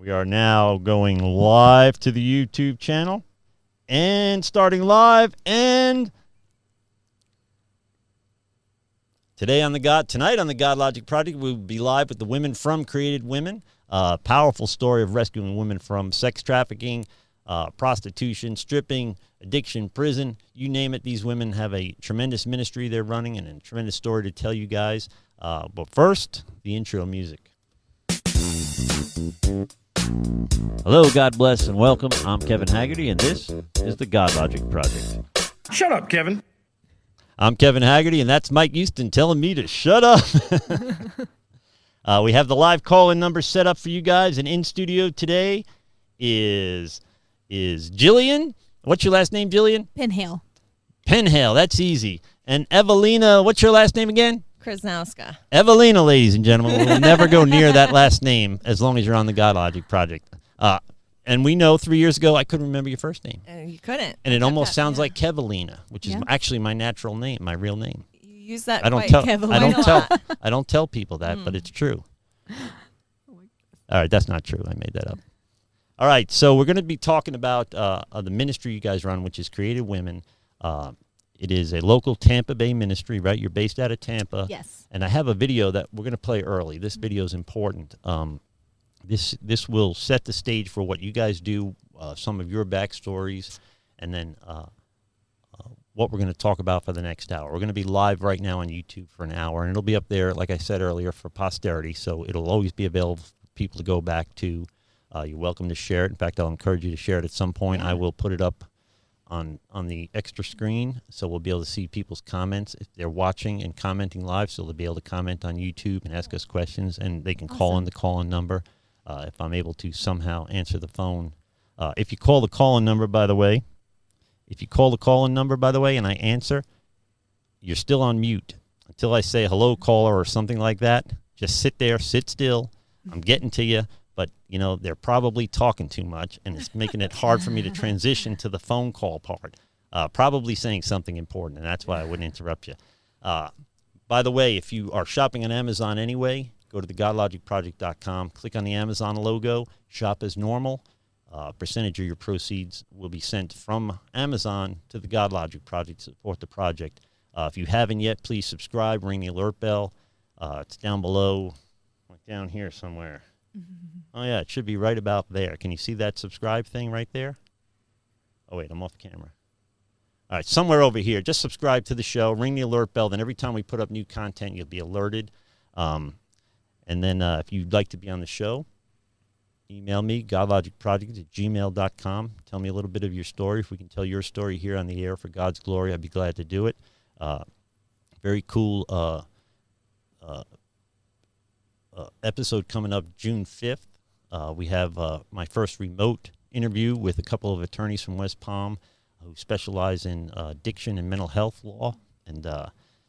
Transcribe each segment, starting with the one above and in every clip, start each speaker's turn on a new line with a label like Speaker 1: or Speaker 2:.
Speaker 1: We are now going live to the YouTube channel and starting live. And tonight on the Godlogic Project, we'll be live with the women from Created Women. Powerful story of rescuing women from sex trafficking, prostitution, stripping, addiction, prison, you name it. These women have a tremendous ministry they're running and a tremendous story to tell you guys. But first, the intro music.
Speaker 2: Hello, God bless, and welcome. I'm Kevin Haggerty, and this is the Godlogic Project.
Speaker 3: Shut up, Kevin.
Speaker 1: I'm Kevin Haggerty, and that's Mike Houston telling me to shut up. We have the live call-in number set up for you guys, and in studio today is Jillian. What's your last name, Jillian?
Speaker 4: Penhale.
Speaker 1: Penhale, that's easy. And Ewelina, what's your last name again?
Speaker 4: Krasnowska.
Speaker 1: Ewelina, ladies and gentlemen. We'll never go near that last name as long as you're on the Godlogic Project. And we know 3 years ago I couldn't remember your first name.
Speaker 4: You couldn't.
Speaker 1: And it almost sounds like Kevelina, which is actually my natural name, my real name.
Speaker 4: You use that
Speaker 1: I don't tell people that, but it's true. All right, that's not true. I made that up. All right, so we're going to be talking about the ministry you guys run, which is Created Women. It is a local Tampa Bay ministry, right? You're based out of Tampa.
Speaker 4: Yes.
Speaker 1: And I have a video that we're going to play early. This video is important. This will set the stage for what you guys do, some of your backstories, and then what we're going to talk about for the next hour. We're going to be live right now on YouTube for an hour, and it'll be up there, like I said earlier, for posterity. So it'll always be available for people to go back to. You're welcome to share it. In fact, I'll encourage you to share it at some point. I will put it up on the extra screen, so we'll be able to see people's comments if they're watching and commenting live, so they'll be able to comment on YouTube and ask us questions, and they can call in the call-in number if I'm able to somehow answer the phone. If you call the call-in number, by the way, and I answer, you're still on mute until I say hello, caller, or something like that. Just sit there, sit still. I'm getting to you. But, you know, they're probably talking too much, and it's making it hard for me to transition to the phone call part. Probably saying something important, and that's why I wouldn't interrupt you. By the way, if you are shopping on Amazon anyway, go to thegodlogicproject.com, click on the Amazon logo, shop as normal. Percentage of your proceeds will be sent from Amazon to the Godlogic Project to support the project. If you haven't yet, please subscribe, ring the alert bell. It's down below, like down here somewhere. Oh, yeah, it should be right about there. Can you see that subscribe thing right there? Oh, wait, I'm off camera. All right, somewhere over here. Just subscribe to the show, ring the alert bell. Then every time we put up new content, you'll be alerted. And then if you'd like to be on the show, email me, godlogicproject@gmail.com. Tell me a little bit of your story. If we can tell your story here on the air for God's glory, I'd be glad to do it. Very cool episode coming up June 5th. We have my first remote interview with a couple of attorneys from West Palm who specialize in addiction and mental health law. And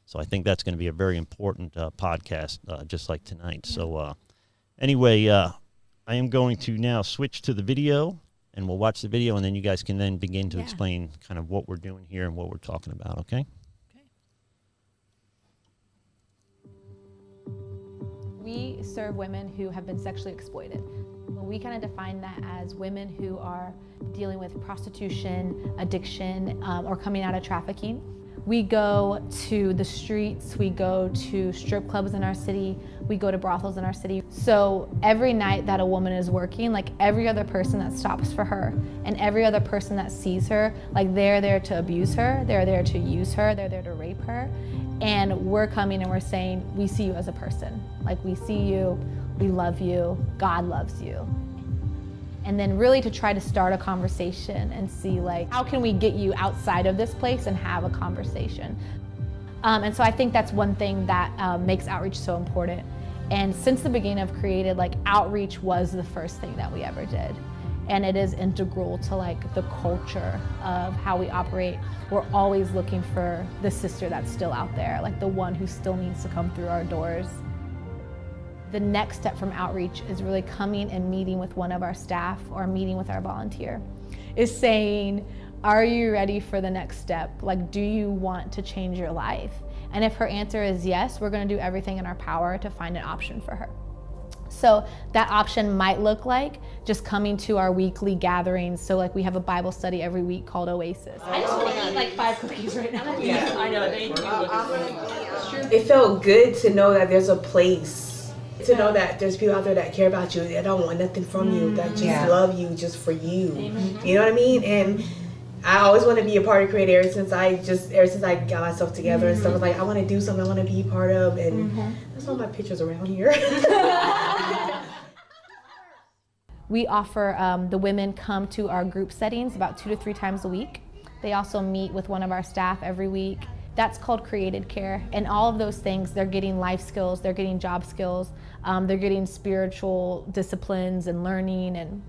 Speaker 1: so I think that's going to be a very important podcast, just like tonight. So anyway, I am going to now switch to the video, and we'll watch the video, and then you guys can then begin to explain kind of what we're doing here and what we're talking about, okay?
Speaker 5: We serve women who have been sexually exploited. We kind of define that as women who are dealing with prostitution, addiction, or coming out of trafficking. We go to the streets, we go to strip clubs in our city, we go to brothels in our city. So every night that a woman is working, like every other person that stops for her and every other person that sees her, like they're there to abuse her, they're there to use her, they're there to rape her. And we're coming and we're saying, we see you as a person. Like, we see you, we love you, God loves you. And then really to try to start a conversation and see, like, how can we get you outside of this place and have a conversation? And so I think that's one thing that makes outreach so important. And since the beginning of Created, like, outreach was the first thing that we ever did. And it is integral to, like, the culture of how we operate. We're always looking for the sister that's still out there, like the one who still needs to come through our doors. The next step from outreach is really coming and meeting with one of our staff or meeting with our volunteer. Is saying, are you ready for the next step? Like, do you want to change your life? And if her answer is yes, we're gonna do everything in our power to find an option for her. So that option might look like just coming to our weekly gatherings. So like we have a Bible study every week called Oasis. I just want to eat like 5 cookies right now.
Speaker 3: Yeah, I know. It felt good to know that there's a place, to know that there's people out there that care about you, that don't want nothing from you, that just love you just for you. You know what I mean? And I always want to be a part of Create ever since I got myself together and stuff. I was like, I want to do something I want to be part of, and that's all my pictures around here.
Speaker 5: We offer the women come to our group settings about 2 to 3 times a week. They also meet with one of our staff every week. That's called created care. And all of those things, they're getting life skills, they're getting job skills, they're getting spiritual disciplines and learning, and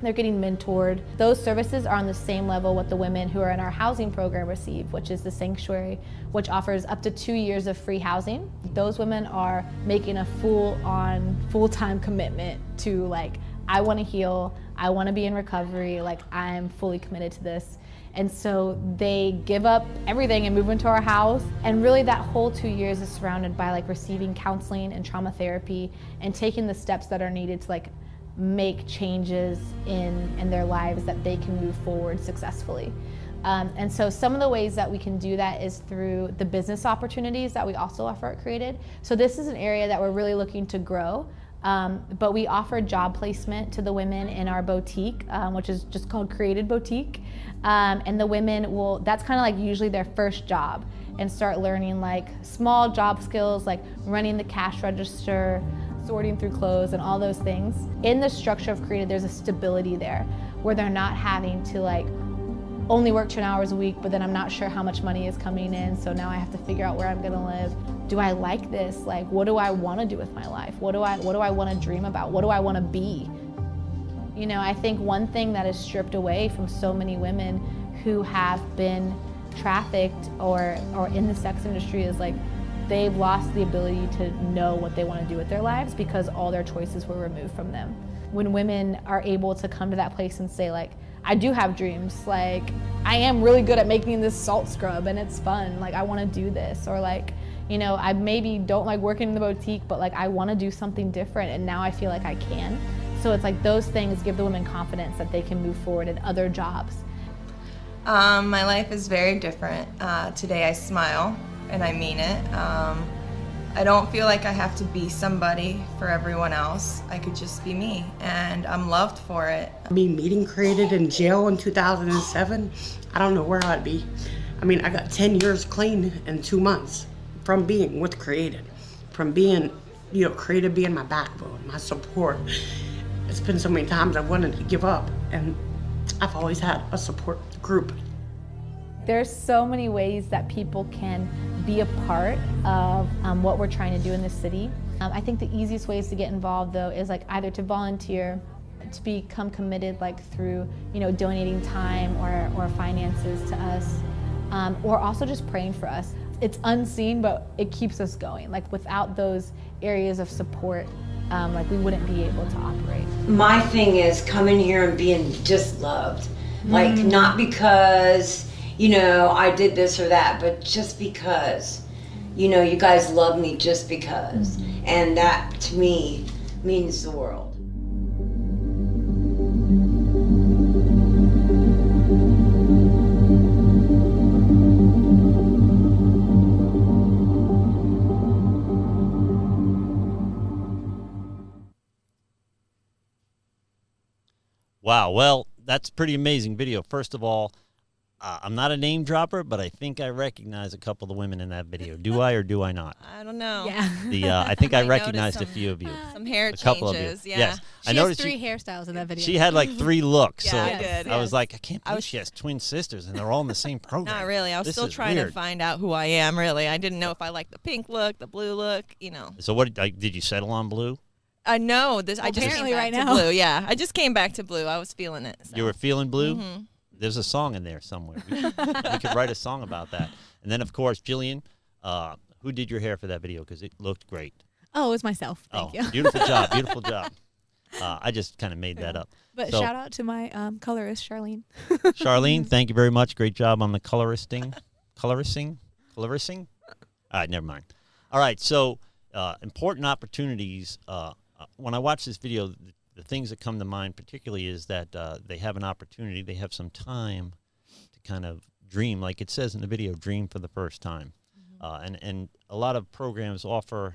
Speaker 5: they're getting mentored. Those services are on the same level what the women who are in our housing program receive, which is the Sanctuary, which offers up to 2 years of free housing. Those women are making a full-time commitment to like, I want to heal, I want to be in recovery, like I'm fully committed to this. And so they give up everything and move into our house. And really that whole 2 years is surrounded by like receiving counseling and trauma therapy and taking the steps that are needed to like make changes in their lives that they can move forward successful. And so some of the ways that we can do that is through the business opportunities that we also offer at Created. So this is an area that we're really looking to grow. But we offer job placement to the women in our boutique, which is just called Created Boutique. And the women that's kind of like usually their first job, and start learning like small job skills like running the cash register, sorting through clothes, and all those things. In the structure of Created, there's a stability there where they're not having to like only work 10 hours a week, but then I'm not sure how much money is coming in, so now I have to figure out where I'm gonna live. Do I like this? Like, what do I want to do with my life? What do I want to dream about? What do I want to be? You know, I think one thing that is stripped away from so many women who have been trafficked or in the sex industry is like they've lost the ability to know what they want to do with their lives because all their choices were removed from them. When women are able to come to that place and say like, I do have dreams, like I am really good at making this salt scrub and it's fun, like I want to do this, or like, you know, I maybe don't like working in the boutique, but like I want to do something different and now I feel like I can. So it's like those things give the women confidence that they can move forward in other jobs.
Speaker 4: My life is very different. Today I smile, and I mean it. I don't feel like I have to be somebody for everyone else. I could just be me, and I'm loved for it.
Speaker 6: Me meeting Created in jail in 2007, I don't know where I'd be. I mean, I got 10 years clean in 2 months from being with Created, from being, you know, Created being my backbone, my support. It's been so many times I've wanted to give up, and I've always had a support group.
Speaker 5: There's so many ways that people can be a part of what we're trying to do in this city. I think the easiest ways to get involved though is like either to volunteer, to become committed like through, you know, donating time or finances to us, or also just praying for us. It's unseen, but it keeps us going. Like without those areas of support, like we wouldn't be able to operate.
Speaker 7: My thing is coming here and being just loved. Like not because, you know, I did this or that, but just because, you know, you guys love me just because. And that to me means the world.
Speaker 1: Wow, well, that's a pretty amazing video. First of all, I'm not a name dropper, but I think I recognize a couple of the women in that video. Do I or do I not?
Speaker 4: I don't know.
Speaker 5: Yeah.
Speaker 1: I think I recognized a few of you.
Speaker 4: Some hair
Speaker 1: A couple of you.
Speaker 4: changes, yeah.
Speaker 1: Yes.
Speaker 8: She has 3 hairstyles in that video.
Speaker 1: She had like 3 looks.
Speaker 4: Yeah,
Speaker 1: so
Speaker 4: I did.
Speaker 1: I was like, I can't believe she has twin sisters and they're all in the same program.
Speaker 4: Not really. I was
Speaker 1: This
Speaker 4: still
Speaker 1: is
Speaker 4: trying
Speaker 1: weird.
Speaker 4: to find out who I am, really. I didn't know if I liked the pink look, the blue look, you know.
Speaker 1: So what did you settle on blue?
Speaker 4: No, I just
Speaker 8: apparently
Speaker 4: came back
Speaker 8: right
Speaker 4: to
Speaker 8: now.
Speaker 4: blue. Yeah, I just came back to blue. I was feeling it. So.
Speaker 1: You were feeling blue? There's a song in there somewhere. We could write a song about that. And then, of course, Jillian, who did your hair for that video? Because it looked great.
Speaker 8: Oh, it was myself. Thank you.
Speaker 1: Beautiful job. Beautiful job. I just kind of made that up.
Speaker 8: But
Speaker 1: So-
Speaker 8: shout out to my colorist, Charlene.
Speaker 1: Charlene, thank you very much. Great job on the coloristing. Coloristing? All right, never mind. All right, so important opportunities when I watch this video, the things that come to mind particularly is that they have an opportunity, they have some time to kind of dream, like it says in the video, dream for the first time. And a lot of programs offer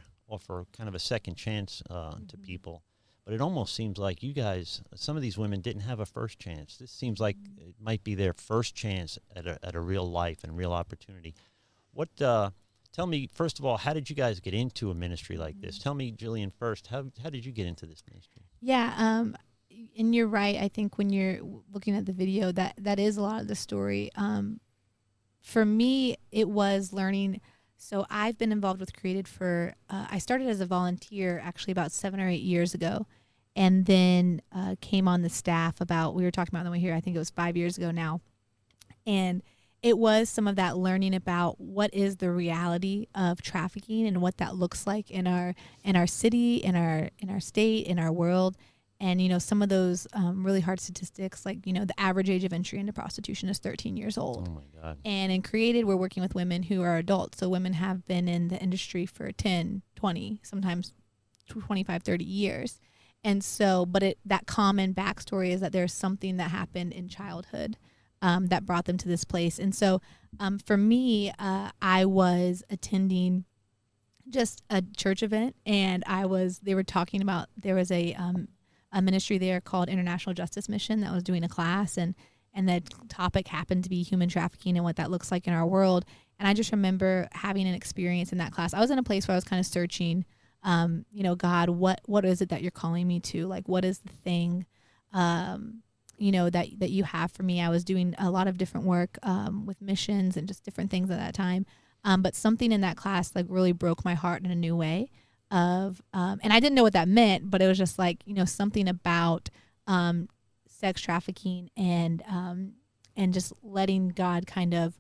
Speaker 1: kind of a second chance to people. But it almost seems like you guys, some of these women didn't have a first chance. This seems like it might be their first chance at a real life and real opportunity. What, tell me, first of all, how did you guys get into a ministry like this? Tell me, Jillian, first, how did you get into this ministry?
Speaker 8: Yeah, and you're right. I think when you're looking at the video, that is a lot of the story. For me, it was learning. So I've been involved with Created for, I started as a volunteer actually about 7 or 8 years ago, and then came on the staff we were talking about them here, I think it was 5 years ago now. And it was some of that learning about what is the reality of trafficking and what that looks like in our city, in our state, in our world. And, you know, some of those really hard statistics, like, you know, the average age of entry into prostitution is 13 years old.
Speaker 1: Oh, my God.
Speaker 8: And in Created, we're working with women who are adults. So women have been in the industry for 10, 20, sometimes 25, 30 years. And so, but that common backstory is that there's something that happened in childhood that brought them to this place. And so for me, I was attending just a church event, and they were talking about, there was a ministry there called International Justice Mission that was doing a class, and the topic happened to be human trafficking and what that looks like in our world. And I just remember having an experience in that class. I was in a place where I was kind of searching, you know, God, what is it that you're calling me to? Like, what is the thing, you know, that you have for me? I was doing a lot of different work with missions and just different things at that time. But something in that class like really broke my heart in a new way. And I didn't know what that meant, but it was just like, you know, something about sex trafficking and just letting God kind of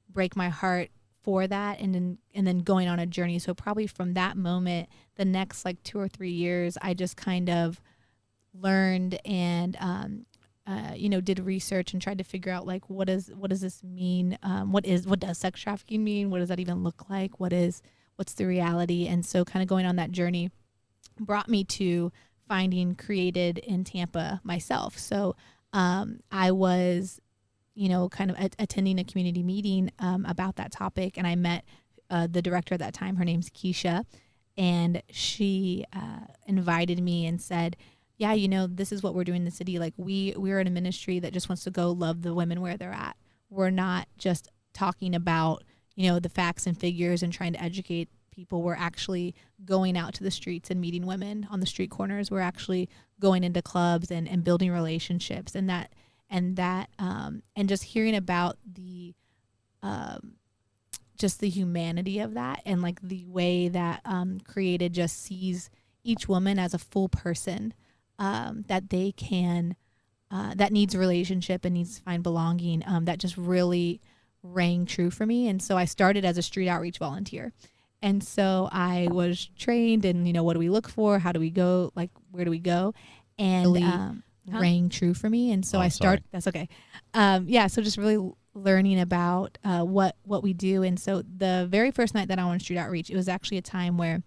Speaker 8: break my heart for that, and then going on a journey. So probably from that moment, the next like 2 or 3 years, I just kind of learned and you know, did research and tried to figure out like what does this mean? What does sex trafficking mean? What does that even look like? What's the reality? And so kind of going on that journey brought me to finding Created in Tampa myself. So I was, you know, kind of attending a community meeting about that topic, and I met the director at that time. Her name's Keisha, and she invited me and said, yeah, you know, this is what we're doing in the city. Like we're in a ministry that just wants to go love the women where they're at. We're not just talking about, you know, the facts and figures and trying to educate people. We're actually going out to the streets and meeting women on the street corners. We're actually going into clubs and building relationships, and just hearing about the just the humanity of that, and like the way that Created just sees each woman as a full person, that they can that needs a relationship and needs to find belonging. That just really rang true for me. And so I started as a street outreach volunteer. And so I was trained in, you know, what do we look for? How do we go? Like, where do we go? And rang true for me. And so that's okay. Yeah. So just really learning about what we do. And so the very first night that I went on street outreach, it was actually a time where,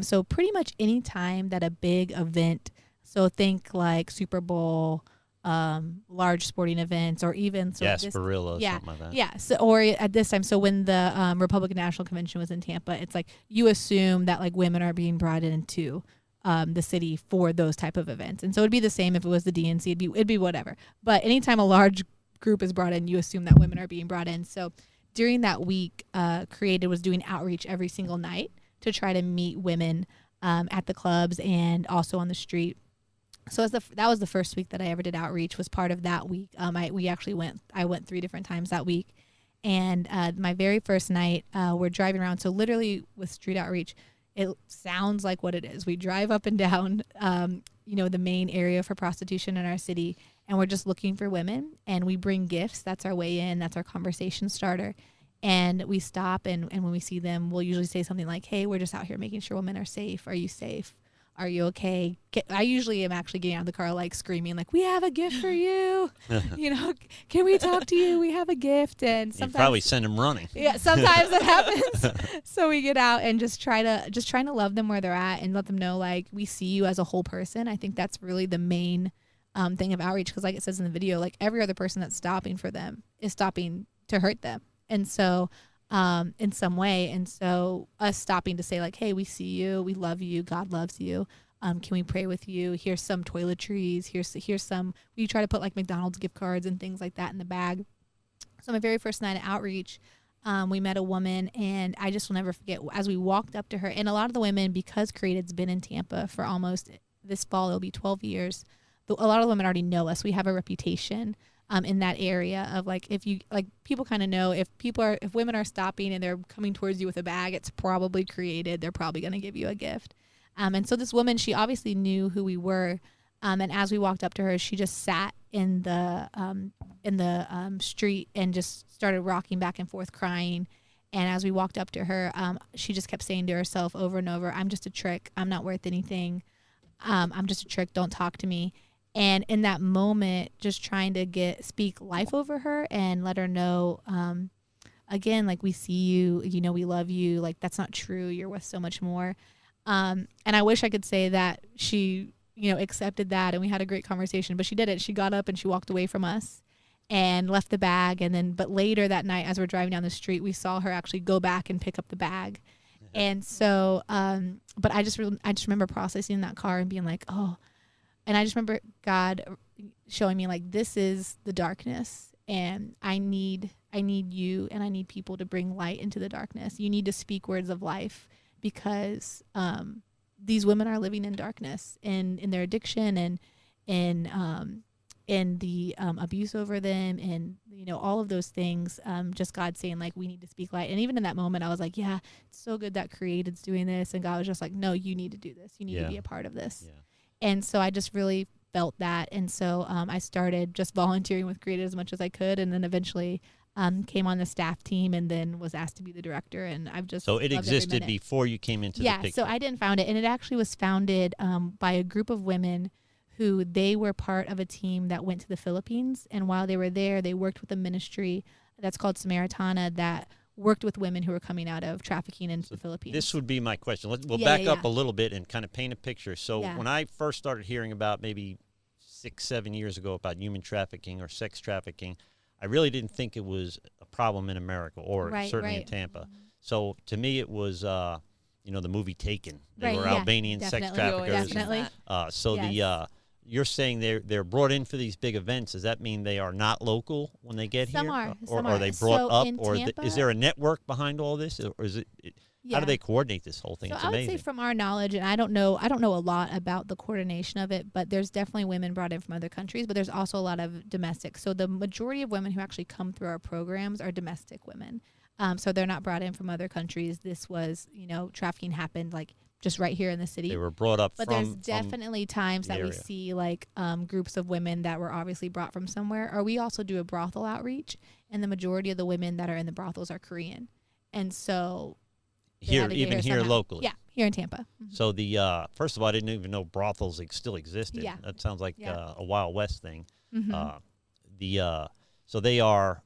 Speaker 8: so pretty much any time that a big event, so think like Super Bowl, large sporting events, or even
Speaker 1: Gasparilla, something like that.
Speaker 8: Yeah. So, or at this time, so when the Republican National Convention was in Tampa, it's like you assume that like women are being brought into the city for those type of events, and so it'd be the same if it was the DNC. It'd be whatever. But anytime a large group is brought in, you assume that women are being brought in. So during that week, Created was doing outreach every single night to try to meet women at the clubs and also on the street. So that was the first week that I ever did outreach, was part of that week. I went 3 different times that week. And my very first night, we're driving around. So literally with street outreach, it sounds like what it is. We drive up and down, you know, the main area for prostitution in our city, and we're just looking for women, and we bring gifts. That's our way in. That's our conversation starter. And we stop, and when we see them, we'll usually say something like, hey, we're just out here making sure women are safe. Are you safe? Are you okay? I usually am actually getting out of the car like screaming like, we have a gift for you. You know, can we talk to you? We have a gift. And sometimes
Speaker 1: you probably send them running.
Speaker 8: Yeah, sometimes that happens. So we get out and trying to love them where they're at and let them know like we see you as a whole person. I think that's really the main thing of outreach, because like it says in the video, like every other person that's stopping for them is stopping to hurt them. And so in some way. And so us stopping to say like, hey, we see you, we love you, God loves you. Can we pray with you? Here's some toiletries. Here's some, we try to put like McDonald's gift cards and things like that in the bag. So my very first night of outreach, we met a woman, and I just will never forget as we walked up to her. And a lot of the women, because Created's been in Tampa for almost this fall, it'll be 12 years. A lot of the women already know us. We have a reputation in that area of like, if you like, people kind of know if women are stopping and they're coming towards you with a bag, it's probably Created. They're probably going to give you a gift. And so this woman, she obviously knew who we were. And as we walked up to her, she just sat in the street and just started rocking back and forth, crying. And as we walked up to her, she just kept saying to herself over and over, I'm just a trick. I'm not worth anything. I'm just a trick. Don't talk to me. And in that moment, just trying to speak life over her and let her know, again, like, we see you, you know, we love you. Like, that's not true. You're worth so much more. And I wish I could say that she, you know, accepted that and we had a great conversation, but she didn't. She got up and she walked away from us and left the bag. And then, but later that night, as we're driving down the street, we saw her actually go back and pick up the bag. And so, but I just remember processing in that car and being like, oh, and I just remember God showing me like, this is the darkness, and I need you, and I need people to bring light into the darkness. You need to speak words of life, because these women are living in darkness and in their addiction and in the abuse over them, and you know, all of those things. Just God saying like, we need to speak light. And even in that moment, I was like, yeah, it's so good that Created's doing this, and God was just like, no, you need to do this. You need to be a part of this. Yeah. And so I just really felt that. And so I started just volunteering with Created as much as I could. And then eventually came on the staff team and then was asked to be the director. And I've just
Speaker 1: So it existed before you came into the picture.
Speaker 8: Yeah, so I didn't found it. And it actually was founded by a group of women who they were part of a team that went to the Philippines. And while they were there, they worked with a ministry that's called Samaritana that worked with women who were coming out of trafficking in the Philippines.
Speaker 1: This would be my question. We'll back up a little bit and kind of paint a picture. So when I first started hearing about maybe 6-7 years ago about human trafficking or sex trafficking, I really didn't think it was a problem in America or certainly in Tampa. So to me, it was, you know, the movie Taken. They were Albanian sex traffickers.
Speaker 8: Definitely.
Speaker 1: You're saying they're brought in for these big events. Does that mean they are not local when they get
Speaker 8: here?
Speaker 1: Or are they brought up? Or is there a network behind all this? Or is it how do they coordinate this whole thing?
Speaker 8: So
Speaker 1: it's
Speaker 8: amazing.
Speaker 1: amazing.
Speaker 8: I would say from our knowledge, and I don't know a lot about the coordination of it, but there's definitely women brought in from other countries, but there's also a lot of domestic. So the majority of women who actually come through our programs are domestic women. So they're not brought in from other countries. This was, you know, trafficking happened like just right here in the city.
Speaker 1: They were brought up
Speaker 8: but there's definitely times that we see like groups of women that were obviously brought from somewhere. Or we also do a brothel outreach, and the majority of the women that are in the brothels are Korean. And so
Speaker 1: here locally.
Speaker 8: Yeah, here in Tampa. Mm-hmm.
Speaker 1: So the first of all, I didn't even know brothels still existed.
Speaker 8: Yeah.
Speaker 1: That sounds like a Wild West thing.
Speaker 8: Mm-hmm.
Speaker 1: So they are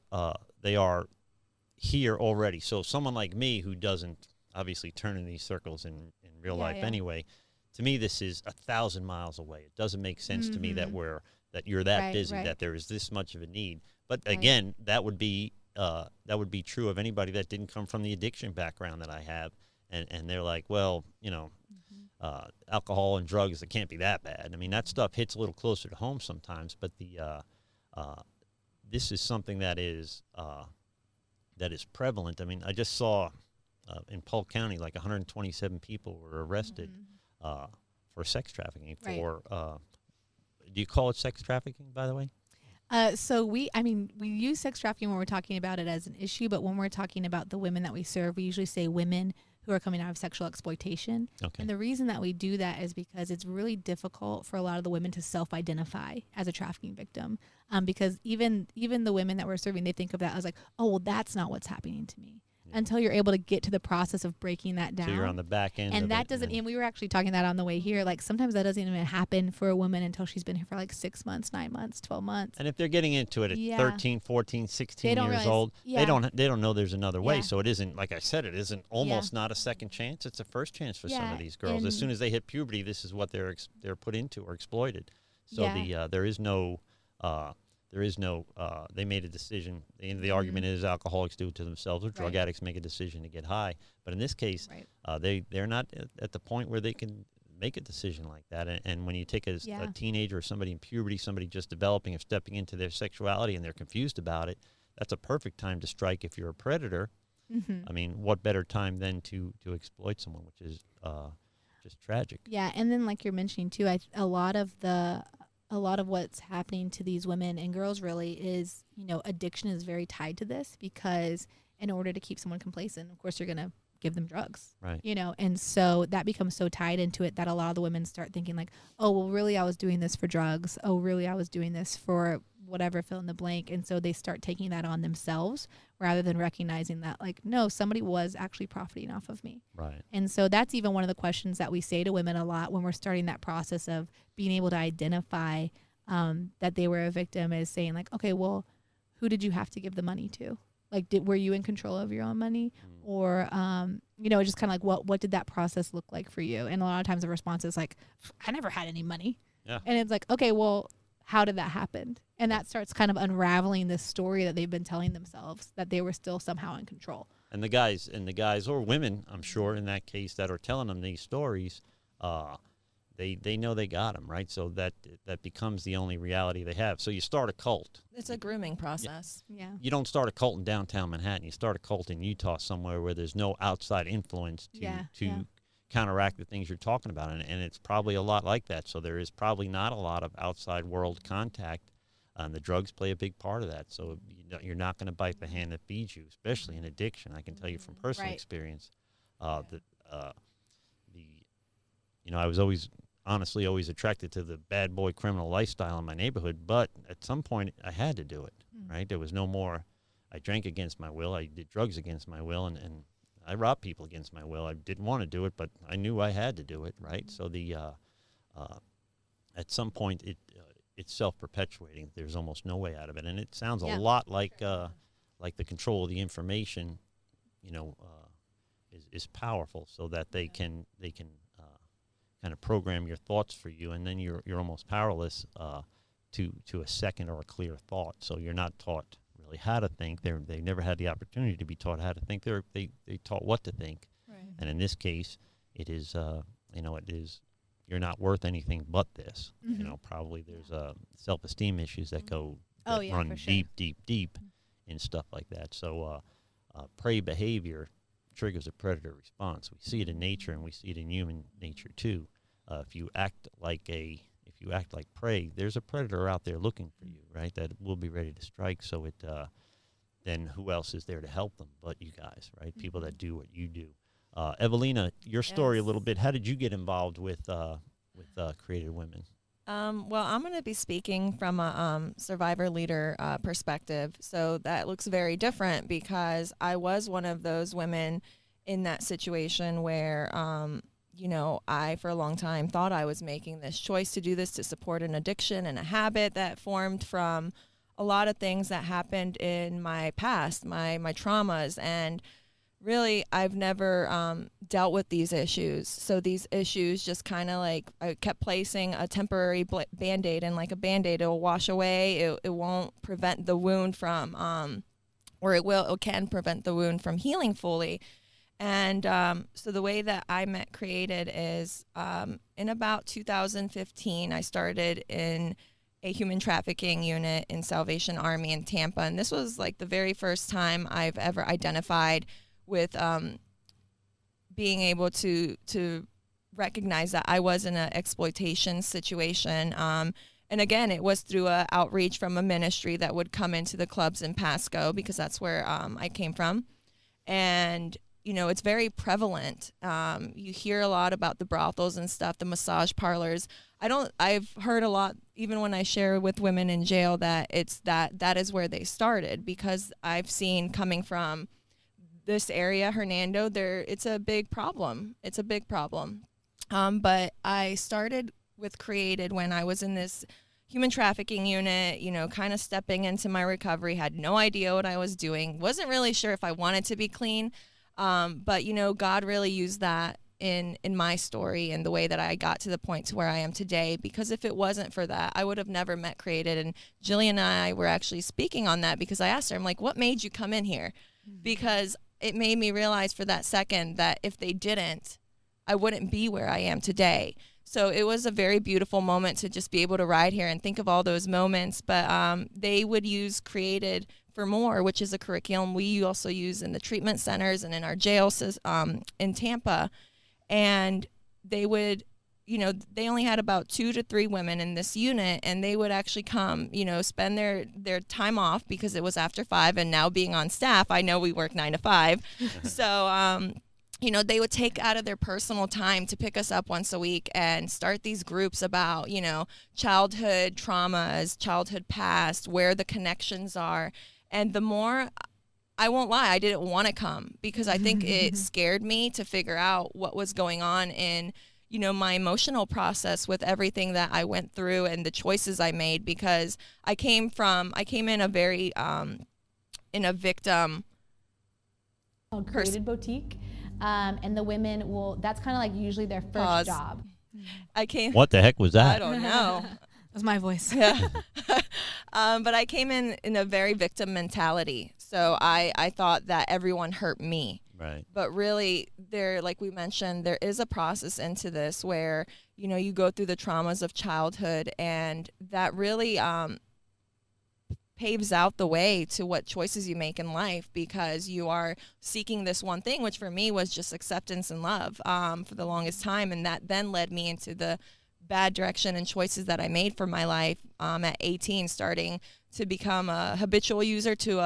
Speaker 1: here already. So someone like me who doesn't obviously turn in these circles in real life anyway, to me this is 1,000 miles away. It doesn't make sense to me that you're that busy, that there is this much of a need. But again, that would be true of anybody that didn't come from the addiction background that I have, and they're like, well, you know, alcohol and drugs, it can't be that bad. I mean, that stuff hits a little closer to home sometimes, but this is something that is prevalent. I mean, I just saw in Polk County, like 127 people were arrested for sex trafficking. Do you call it sex trafficking, by the way?
Speaker 8: So we use sex trafficking when we're talking about it as an issue, but when we're talking about the women that we serve, we usually say women who are coming out of sexual exploitation. Okay. And the reason that we do that is because it's really difficult for a lot of the women to self-identify as a trafficking victim. Because even the women that we're serving, they think of that as like, oh, well, that's not what's happening to me. until you're able to get to the process of breaking that down.
Speaker 1: So you're on the back end.
Speaker 8: And that doesn't, and we were actually talking that on the way here, like sometimes that doesn't even happen for a woman until she's been here for like 6 months, 9 months, 12 months.
Speaker 1: And if they're getting into it at 13, 14, 16 years
Speaker 8: realize,
Speaker 1: old, they don't know there's another way.
Speaker 8: Yeah.
Speaker 1: So it isn't, like I said, it isn't almost not a second chance. It's a first chance for some of these girls. As soon as they hit puberty, this is what they're put into or exploited. So there is no they made a decision. The end of the argument is alcoholics do it to themselves, or drug addicts make a decision to get high. But in this case, they're not at the point where they can make a decision like that. And when you take a teenager or somebody in puberty, somebody just developing or stepping into their sexuality, and they're confused about it, that's a perfect time to strike if you're a predator. I mean, what better time than to exploit someone, which is just tragic.
Speaker 8: Yeah, and then like you're mentioning too, a lot of what's happening to these women and girls really is, addiction is very tied to this, because in order to keep someone complacent, of course, you're going to give them drugs,
Speaker 1: right?
Speaker 8: And so that becomes so tied into it that a lot of the women start thinking like, oh, well, really, I was doing this for drugs. Oh, really, I was doing this for whatever, fill in the blank. And so they start taking that on themselves rather than recognizing that, like, no, somebody was actually profiting off of me.
Speaker 1: Right.
Speaker 8: And so that's even one of the questions that we say to women a lot when we're starting that process of being able to identify that they were a victim, is saying like, okay, well, who did you have to give the money to? Like, were you in control of your own money? Or, just kind of like, what did that process look like for you? And a lot of times the response is like, I never had any money.
Speaker 1: Yeah.
Speaker 8: And it's like, okay, well, how did that happen? And that starts kind of unraveling this story that they've been telling themselves, that they were still somehow in control.
Speaker 1: And the guys or women, I'm sure in that case, that are telling them these stories, they know they got them, right? So that becomes the only reality they have. So you start a cult.
Speaker 4: It's a grooming process.
Speaker 8: Yeah.
Speaker 1: You don't start a cult in downtown Manhattan. You start a cult in Utah somewhere where there's no outside influence to counteract the things you're talking about. And it's probably a lot like that. So there is probably not a lot of outside world contact. The drugs play a big part of that. So you're not going to bite the hand that feeds you, especially in addiction. I can tell you from personal experience that I was honestly always attracted to the bad boy criminal lifestyle in my neighborhood, but at some point I had to do it, right? There was no more. I drank against my will. I did drugs against my will, and I robbed people against my will. I didn't want to do it, but I knew I had to do it, right? So at some point it's self-perpetuating. There's almost no way out of it, and it sounds a lot like the control of the information, is powerful, so that they can kind of program your thoughts for you, and then you're almost powerless to a second or a clear thought. So you're not taught really how to think. They never had the opportunity to be taught how to think. They taught what to think,
Speaker 8: right.
Speaker 1: And in this case, it is you're not worth anything but this. Probably there's self-esteem issues that run deep in stuff like that. So prey behavior triggers a predator response. We see it in nature, and we see it in human nature too. If you act like prey, there's a predator out there looking for you, right? That will be ready to strike. So then who else is there to help them but you guys, right? People that do what you do. Ewelina, your story a little bit. How did you get involved with Created Women?
Speaker 4: Well, I'm going to be speaking from a survivor leader perspective. So that looks very different, because I was one of those women in that situation where, I, for a long time, thought I was making this choice to do this to support an addiction and a habit that formed from a lot of things that happened in my past, my traumas. And really, I've never dealt with these issues. So these issues just kind of like, I kept placing a temporary Band-Aid, and like a Band-Aid, it will wash away. It won't prevent the wound from, it can prevent the wound from healing fully. And so the way that I met Created is in about 2015, I started in a human trafficking unit in Salvation Army in Tampa. And this was like the very first time I've ever identified with being able to recognize that I was in an exploitation situation. And again, it was through an outreach from a ministry that would come into the clubs in Pasco, because that's where I came from. And, it's very prevalent. You hear a lot about the brothels and stuff, the massage parlors. I've heard a lot, even when I share with women in jail, that that is where they started, because I've seen, coming from this area, Hernando, it's a big problem. It's a big problem. But I started with Created when I was in this human trafficking unit, you know, kind of stepping into my recovery, had no idea what I was doing, wasn't really sure if I wanted to be clean. But, you know, God really used that in my story and the way that I got to the point to where I am today, because if it wasn't for that, I would have never met Created. And Jillian and I were actually speaking on that, because I asked her, I'm like, what made you come in here? Because it made me realize for that second that if they didn't, I wouldn't be where I am today. So it was a very beautiful moment to just be able to ride here and think of all those moments. But they would use Created for More, which is a curriculum we also use in the treatment centers and in our jails in Tampa. And they would, you know, they only had about 2 to 3 women in this unit, and they would actually come, you know, spend their time off because it was after 5. And now being on staff, I know we work 9 to 5. So, you know, they would take out of their personal time to pick us up once a week and start these groups about, you know, childhood traumas, childhood past, where the connections are. And the more, I won't lie, I didn't want to come, because I think it scared me to figure out what was going on in, you know, my emotional process with everything that I went through and the choices I made, because I came in a very, in a victim.
Speaker 5: Created Boutique. And the women that's kind of like usually their first job.
Speaker 1: What the heck was that?
Speaker 4: I don't know.
Speaker 8: That was my voice.
Speaker 4: Yeah. But I came in a very victim mentality. So I thought that everyone hurt me.
Speaker 1: Right.
Speaker 4: But really, like we mentioned, there is a process into this where, you know, you go through the traumas of childhood, and that really paves out the way to what choices you make in life, because you are seeking this one thing, which for me was just acceptance and love for the longest time. And that then led me into the bad direction and choices that I made for my life at 18, starting to become a habitual user to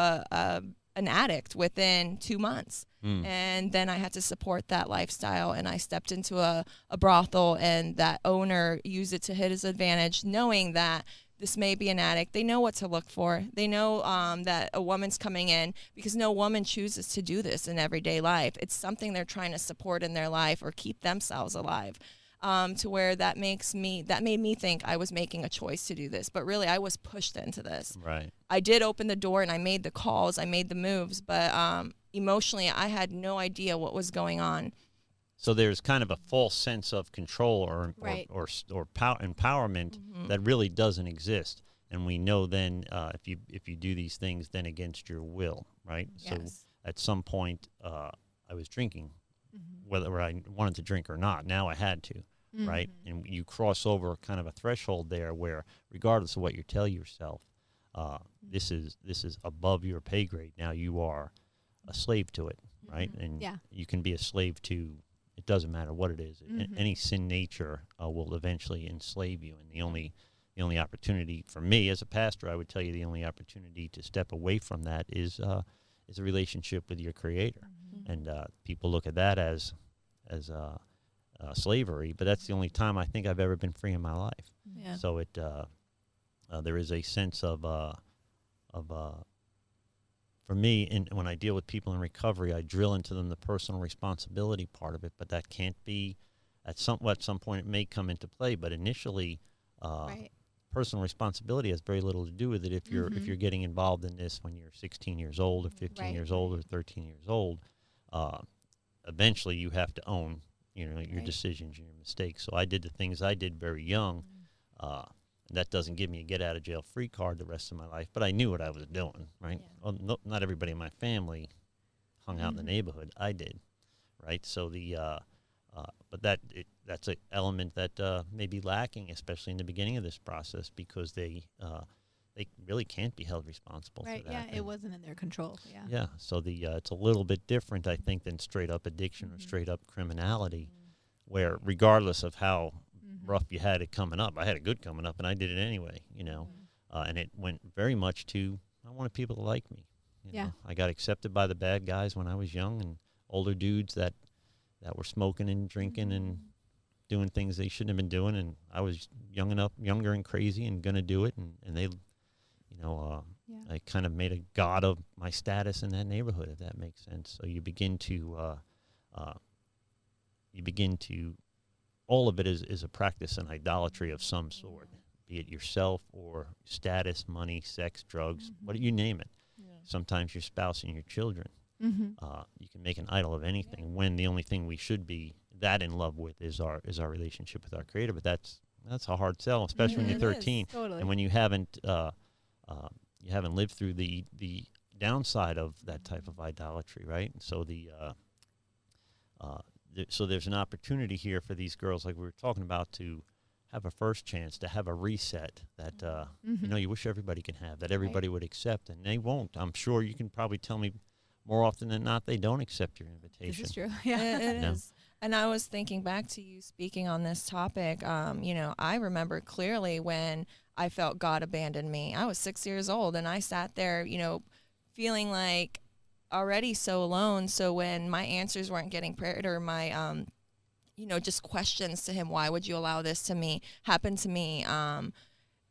Speaker 4: an addict within 2 months. And then I had to support that lifestyle, and I stepped into a brothel, and that owner used it to his advantage, knowing that this may be an addict. They know what to look for. They know that a woman's coming in, because no woman chooses to do this in everyday life. It's something they're trying to support in their life or keep themselves alive, to where that made me think I was making a choice to do this. But really, I was pushed into this.
Speaker 1: Right.
Speaker 4: I did open the door, and I made the calls. I made the moves. But emotionally, I had no idea what was going on.
Speaker 1: So there's kind of a false sense of control or empowerment that really doesn't exist, and we know then if you do these things then against your will, right?
Speaker 4: Yes.
Speaker 1: So at some point I was drinking, whether I wanted to drink or not. Now I had to, right? And you cross over kind of a threshold there where, regardless of what you tell yourself, this is above your pay grade. Now you are a slave to it, right? And you can be a slave to. It doesn't matter what it is. Any sin nature will eventually enslave you. And the only opportunity for me as a pastor, I would tell you, the only opportunity to step away from that is a relationship with your Creator. And people look at that as slavery, but that's the only time I think I've ever been free in my life.
Speaker 8: Yeah.
Speaker 1: So there is a sense of for me, and when I deal with people in recovery, I drill into them the personal responsibility part of it, but that can't be at some point it may come into play. But initially, personal responsibility has very little to do with it. If you're getting involved in this when you're 16 years old or 15 years old or 13 years old, eventually you have to own your decisions, your mistakes. So I did the things I did very young. That doesn't give me a get-out-of-jail-free card the rest of my life, but I knew what I was doing, right? Yeah. Well, not everybody in my family hung out in the neighborhood. I did, right? So but that's an element that may be lacking, especially in the beginning of this process, because they really can't be held responsible for that.
Speaker 8: Yeah, it wasn't in their control. Yeah.
Speaker 1: Yeah, so it's a little bit different, I think, than straight-up addiction or straight-up criminality, where regardless of how rough you had it coming up. I had it good coming up, and I did it anyway, and it went very much to, I wanted people to like me. You know? I got accepted by the bad guys when I was young, and older dudes that were smoking and drinking and doing things they shouldn't have been doing, and I was younger and crazy and going to do it, and they, I kind of made a god of my status in that neighborhood, if that makes sense. So you begin to all of it is a practice and idolatry of some sort, be it yourself or status, money, sex, drugs, what you name it. Sometimes your spouse and your children. You can make an idol of anything when the only thing we should be that in love with is our relationship with our Creator. But that's a hard sell, especially when you're 13 and when you haven't lived through the downside of that type of idolatry, right? And so so there's an opportunity here for these girls, like we were talking about, to have a first chance, to have a reset that you wish everybody can have, that everybody would accept, and they won't. I'm sure you can probably tell me more often than not they don't accept your invitation.
Speaker 8: This is true.
Speaker 4: It is. And I was thinking back to you speaking on this topic. I remember clearly when I felt God abandoned me. I was 6 years old, and I sat there, feeling like already so alone. So when my answers weren't getting prayed, or my just questions to him, why would you allow this to happen to me?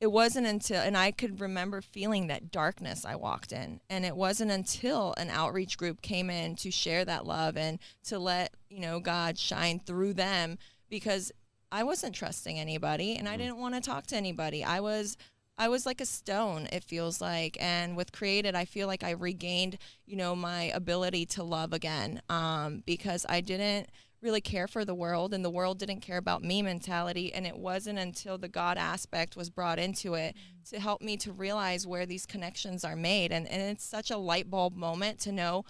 Speaker 4: It wasn't until, and I could remember feeling that darkness I walked in, and it wasn't until an outreach group came in to share that love and to let, God shine through them, because I wasn't trusting anybody, and I didn't want to talk to anybody. I was like a stone, it feels like. And with Created, I feel like I regained, my ability to love again, because I didn't really care for the world, and the world didn't care about me mentality. And it wasn't until the God aspect was brought into it to help me to realize where these connections are made. And it's such a light bulb moment to know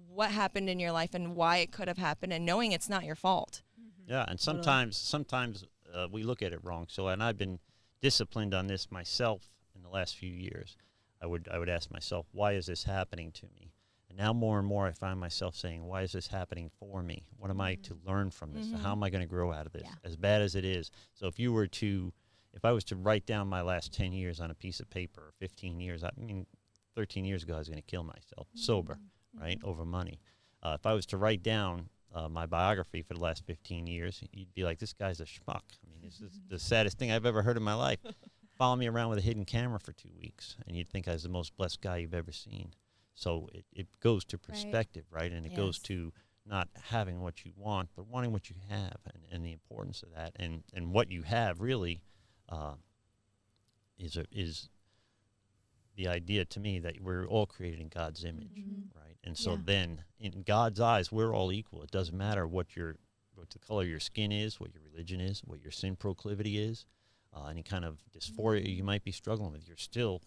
Speaker 4: what happened in your life and why it could have happened, and knowing it's not your fault.
Speaker 1: Yeah, and sometimes we look at it wrong. So, and I've been disciplined on this myself in the last few years. I would ask myself, why is this happening to me? And now more and more I find myself saying, why is this happening for me? What am I to learn from this? How am I going to grow out of this? As bad as it is. So if I was to write down my last 10 years on a piece of paper, or 15 years, 13 years ago I was going to kill myself, sober, right, over money. If I was to write down my biography for the last 15 years, you'd be like, this guy's a schmuck. I mean, this is the saddest thing I've ever heard in my life. Follow me around with a hidden camera for 2 weeks, and you'd think I was the most blessed guy you've ever seen. So it goes to perspective, right? And it goes to not having what you want, but wanting what you have, and the importance of that. And what you have really is the idea to me that we're all created in God's image, right? And so then in God's eyes, we're all equal. It doesn't matter what the color of your skin is, what your religion is, what your sin proclivity is, any kind of dysphoria you might be struggling with. You're still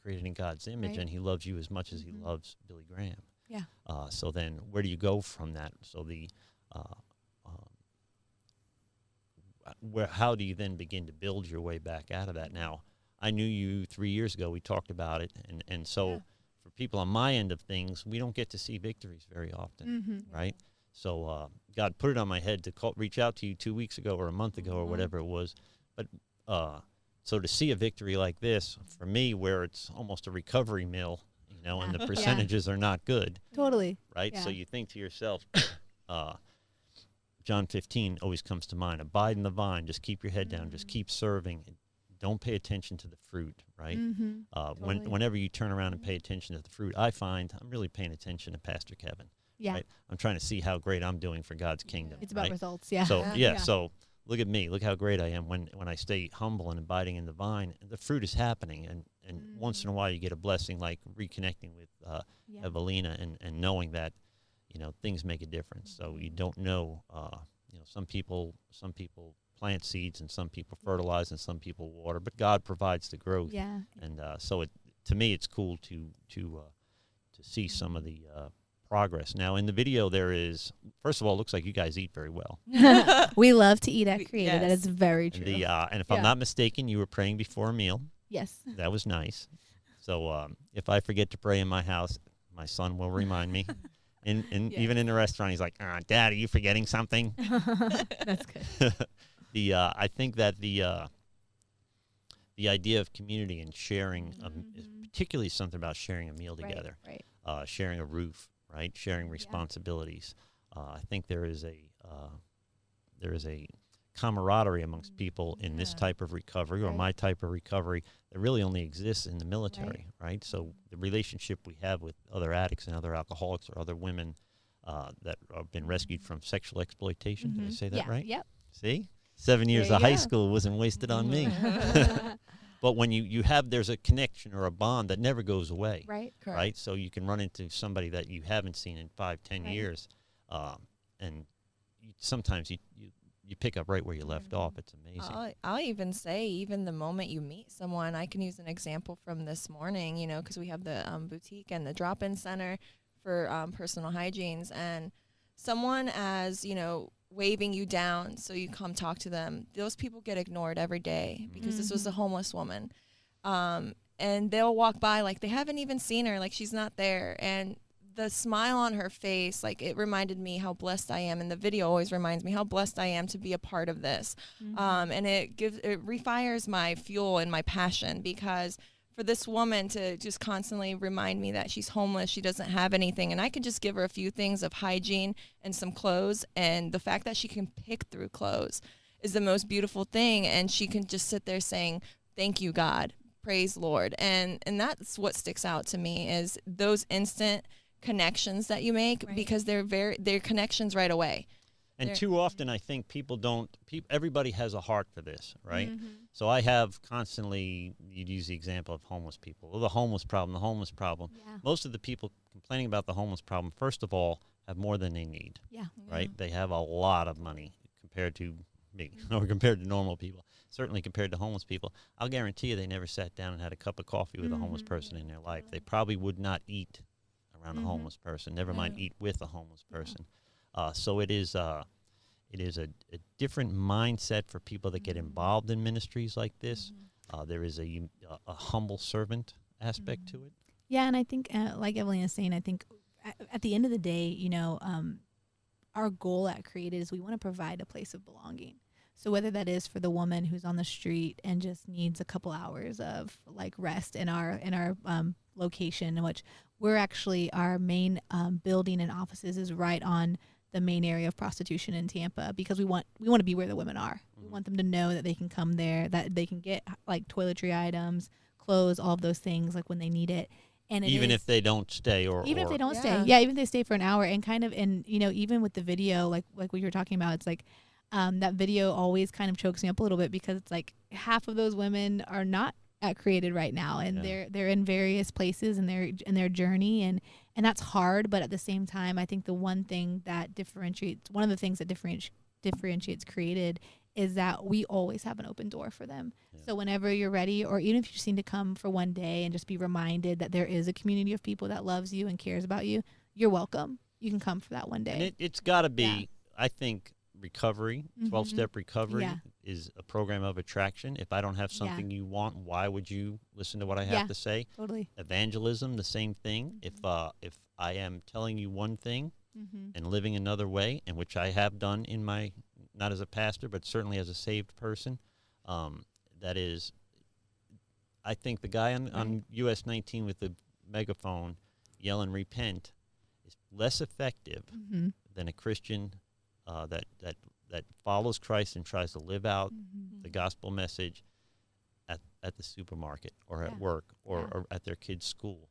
Speaker 1: created in God's image, and He loves you as much as He loves Billy Graham.
Speaker 8: Yeah.
Speaker 1: So then where do you go from that? So how do you then begin to build your way back out of that? Now, I knew you 3 years ago. We talked about it. And so for people on my end of things, we don't get to see victories very often, right? So God put it on my head to reach out to you 2 weeks ago or a month ago or whatever it was. But so to see a victory like this, for me, where it's almost a recovery mill, and the percentages are not good.
Speaker 8: Totally.
Speaker 1: Right?
Speaker 8: Yeah.
Speaker 1: So you think to yourself, John 15 always comes to mind. Abide in the vine. Just keep your head down. Just keep serving. Don't pay attention to the fruit, right?
Speaker 8: Totally.
Speaker 1: Whenever you turn around and pay attention to the fruit, I find I'm really paying attention to Pastor Kevin.
Speaker 8: Yeah.
Speaker 1: Right? I'm trying to see how great I'm doing for God's kingdom.
Speaker 8: It's about
Speaker 1: right?
Speaker 8: results. Yeah.
Speaker 1: So, so look at me. Look how great I am when I stay humble and abiding in the vine. The fruit is happening, and once in a while you get a blessing like reconnecting with Ewelina and knowing that things make a difference. So you don't know. Some people plant seeds, and some people fertilize, and some people water, but God provides the growth.
Speaker 8: Yeah.
Speaker 1: And so to me, it's cool to see some of the progress. Now, in the video, there is, first of all, it looks like you guys eat very well.
Speaker 8: We love to eat at Created. That is very true.
Speaker 1: And if I'm not mistaken, you were praying before a meal.
Speaker 8: Yes.
Speaker 1: That was nice. So if I forget to pray in my house, my son will remind me. And even in the restaurant, he's like, Dad, are you forgetting something?
Speaker 8: That's good.
Speaker 1: I think that the idea of community and sharing, particularly something about sharing a meal together,
Speaker 8: right.
Speaker 1: Sharing a roof, right, sharing responsibilities. I think there is a camaraderie amongst people in this type of recovery or my type of recovery that really only exists in the military, right? So the relationship we have with other addicts and other alcoholics or other women that have been rescued from sexual exploitation. Did I say that right?
Speaker 8: Yep.
Speaker 1: See? 7 years of high school wasn't wasted on me. But when you have, there's a connection or a bond that never goes away.
Speaker 8: Right.
Speaker 4: Correct.
Speaker 1: Right? So you can run into somebody that you haven't seen in 5-10 years. And sometimes you pick up right where you left off. It's amazing.
Speaker 4: I'll even say, even the moment you meet someone, I can use an example from this morning, you know, because we have the boutique and the drop-in center for personal hygienes, and someone as, you know, waving you down so you come talk to them, those people get ignored every day because this was a homeless woman. And they'll walk by like they haven't even seen her, like she's not there. And the smile on her face, like it reminded me how blessed I am. And the video always reminds me how blessed I am to be a part of this. And it refires my fuel and my passion, because for this woman to just constantly remind me that she's homeless, she doesn't have anything, and I could just give her a few things of hygiene and some clothes, and the fact that she can pick through clothes is the most beautiful thing, and she can just sit there saying, thank you, God, praise Lord. And that's what sticks out to me, is those instant connections that you make, because they're connections right away.
Speaker 1: And too often, I think everybody has a heart for this, right? So I have constantly, you'd use the example of homeless people. Well, the homeless problem.
Speaker 8: Yeah.
Speaker 1: Most of the people complaining about the homeless problem, first of all, have more than they need, right? They have a lot of money compared to me, or compared to normal people, certainly compared to homeless people. I'll guarantee you they never sat down and had a cup of coffee with a homeless person in their life. They probably would not eat around a homeless person, never mind eat with a homeless person. So it is a different mindset for people that get involved in ministries like this. There is a humble servant aspect to it.
Speaker 8: Yeah, and I think, like Evelyn is saying, I think at the end of the day, you know, our goal at Created is we want to provide a place of belonging. So whether that is for the woman who's on the street and just needs a couple hours of like rest in our location, in which we're actually, our main building and offices is right on the main area of Prostitution in Tampa, because we want to be where the women are. We want them to know that they can come there, that they can get like toiletry items, clothes, all of those things like when they need it. And
Speaker 1: even if they don't stay,
Speaker 8: if they don't stay, even if they stay for an hour, and kind of, and you know, even with the video, like what you were talking about, it's like that video always kind of chokes me up a little bit, because it's like half of those women are not at Created right now, and they're in various places in their journey, and that's hard. But at the same time, I think one of the things that differentiates Created is that we always have an open door for them. So whenever you're ready, or even if you just need to come for one day and just be reminded that there is a community of people that loves you and cares about you, you're welcome. You can come for that one day.
Speaker 1: And it's got to be, I think, recovery, 12-step recovery is a program of attraction. If I don't have something you want, why would you listen to what I have to say?
Speaker 8: Totally.
Speaker 1: Evangelism, the same thing. If I am telling you one thing and living another way, and which I have done in my, not as a pastor, but certainly as a saved person, that is, I think the guy on US 19 with the megaphone yelling repent is less effective than a Christian that follows Christ and tries to live out the gospel message at the supermarket or at work or at their kids' school.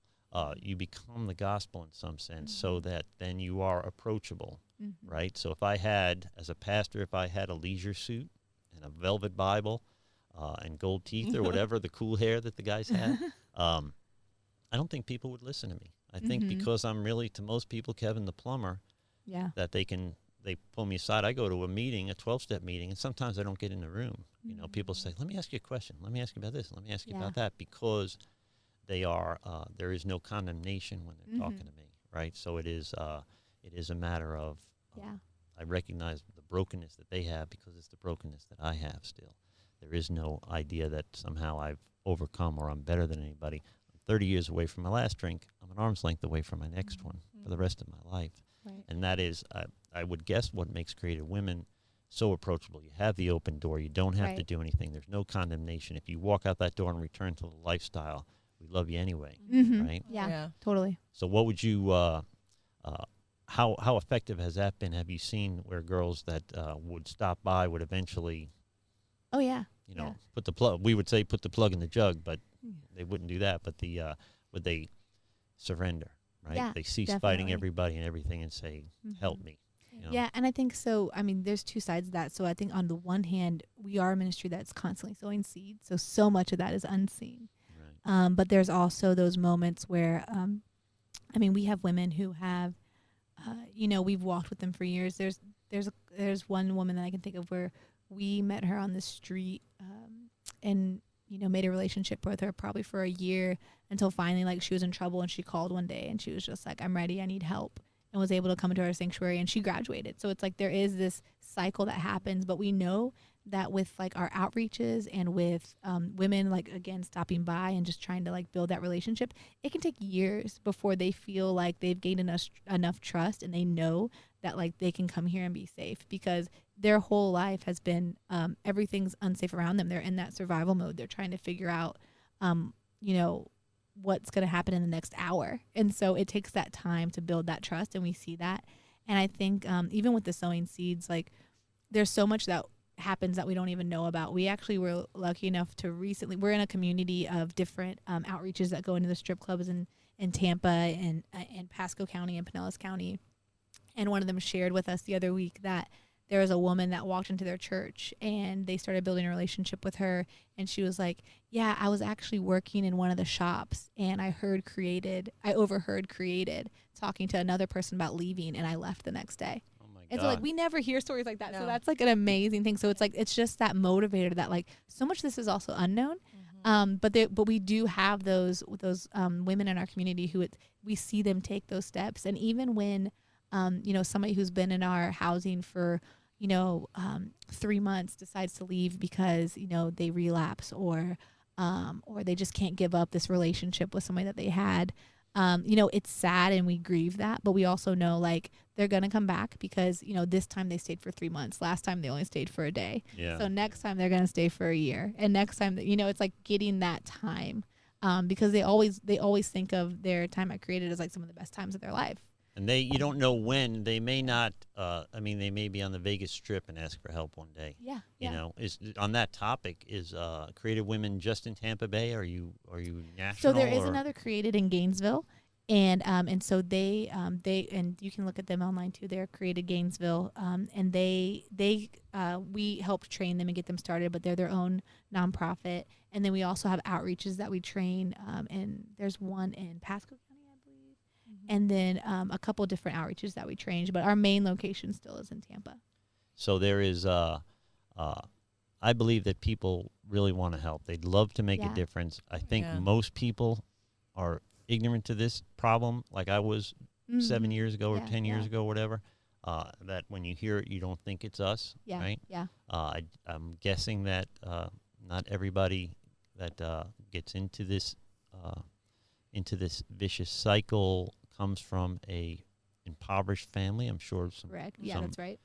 Speaker 1: You become the gospel in some sense, so that then you are approachable, right? So if I had, as a pastor, if I had a leisure suit and a velvet Bible and gold teeth or whatever, the cool hair that the guys had, I don't think people would listen to me. I think because I'm really, to most people, Kevin the plumber, that they pull me aside. I go to a meeting, a 12-step meeting, and sometimes I don't get in the room. You know, people say, let me ask you a question. Let me ask you about this. Let me ask you about that, because they are, there is no condemnation when they're talking to me, right? So it is a matter of, I recognize the brokenness that they have, because it's the brokenness that I have still. There is no idea that somehow I've overcome or I'm better than anybody. I'm 30 years away from my last drink. I'm an arm's length away from my next one for the rest of my life.
Speaker 8: Right.
Speaker 1: And that is, I would guess, what makes Created Women so approachable. You have the open door. You don't have to do anything. There's no condemnation. If you walk out that door and return to the lifestyle, we love you anyway, right?
Speaker 8: Yeah, totally.
Speaker 1: So what would you, how effective has that been? Have you seen where girls that would stop by would eventually,
Speaker 8: Oh yeah.
Speaker 1: put the plug? We would say put the plug in the jug, but they wouldn't do that. But would they surrender? Right?
Speaker 8: Yeah,
Speaker 1: They cease
Speaker 8: definitely.
Speaker 1: fighting everybody and everything and say, "Help me."
Speaker 8: Yeah, and I think so. I mean, there's two sides of that. So I think on the one hand, we are a ministry that's constantly sowing seeds. So much of that is unseen.
Speaker 1: Right.
Speaker 8: But there's also those moments where, I mean, we have women who have, we've walked with them for years. There's one woman that I can think of where we met her on the street, and made a relationship with her probably for a year until finally, like, she was in trouble and she called one day and she was just like, "I'm ready. I need help." And was able to come into our sanctuary, and she graduated. So it's like there is this cycle that happens, but we know that with like our outreaches and with women, like, again, stopping by and just trying to like build that relationship, it can take years before they feel like they've gained enough trust and they know that like they can come here and be safe, because their whole life has been everything's unsafe around them. They're in that survival mode. They're trying to figure out what's going to happen in the next hour. And so it takes that time to build that trust, and we see that. And I think even with the sowing seeds, like, there's so much that happens that we don't even know about. We actually were lucky enough to we're in a community of different outreaches that go into the strip clubs in Tampa and Pasco County and Pinellas County. And one of them shared with us the other week that there was a woman that walked into their church and they started building a relationship with her. And she was like, "Yeah, I was actually working in one of the shops and I overheard Created talking to another person about leaving, and I left the next day."
Speaker 1: Oh my God.
Speaker 8: And so like we never hear stories like that.
Speaker 4: No.
Speaker 8: So that's like an amazing thing. So it's like, it's just that motivator that like so much of this is also unknown. But we do have those women in our community who we see them take those steps. And even when somebody who's been in our housing for 3 months decides to leave because they relapse or they just can't give up this relationship with somebody that they had, it's sad and we grieve that, but we also know like they're gonna come back because this time they stayed for 3 months, last time they only stayed for a day.
Speaker 1: Yeah.
Speaker 8: So next time they're gonna stay for a year, and next time it's like getting that time, because they always think of their time at Created as like some of the best times of their life.
Speaker 1: And you don't know when they may not. They may be on the Vegas Strip and ask for help one day.
Speaker 8: Yeah.
Speaker 1: Is on that topic. Is Creative Women just in Tampa Bay? Are you national?
Speaker 8: So there is another Created in Gainesville, and so they and you can look at them online too. They're Created Gainesville, and we helped train them and get them started, but they're their own nonprofit. And then we also have outreaches that we train, and there's one in Pasco County, I believe, and then a couple different outreaches that we train. But our main location still is in Tampa.
Speaker 1: So there is. I believe that people really want to help. They'd love to make a difference. I think most people are ignorant to this problem, like I was 7 years ago or 10 years ago, whatever. That when you hear it, you don't think it's us, right?
Speaker 8: Yeah.
Speaker 1: I'm guessing that not everybody that gets into this vicious cycle comes from a impoverished family. I'm sure some.
Speaker 8: Correct. Yeah, that's right.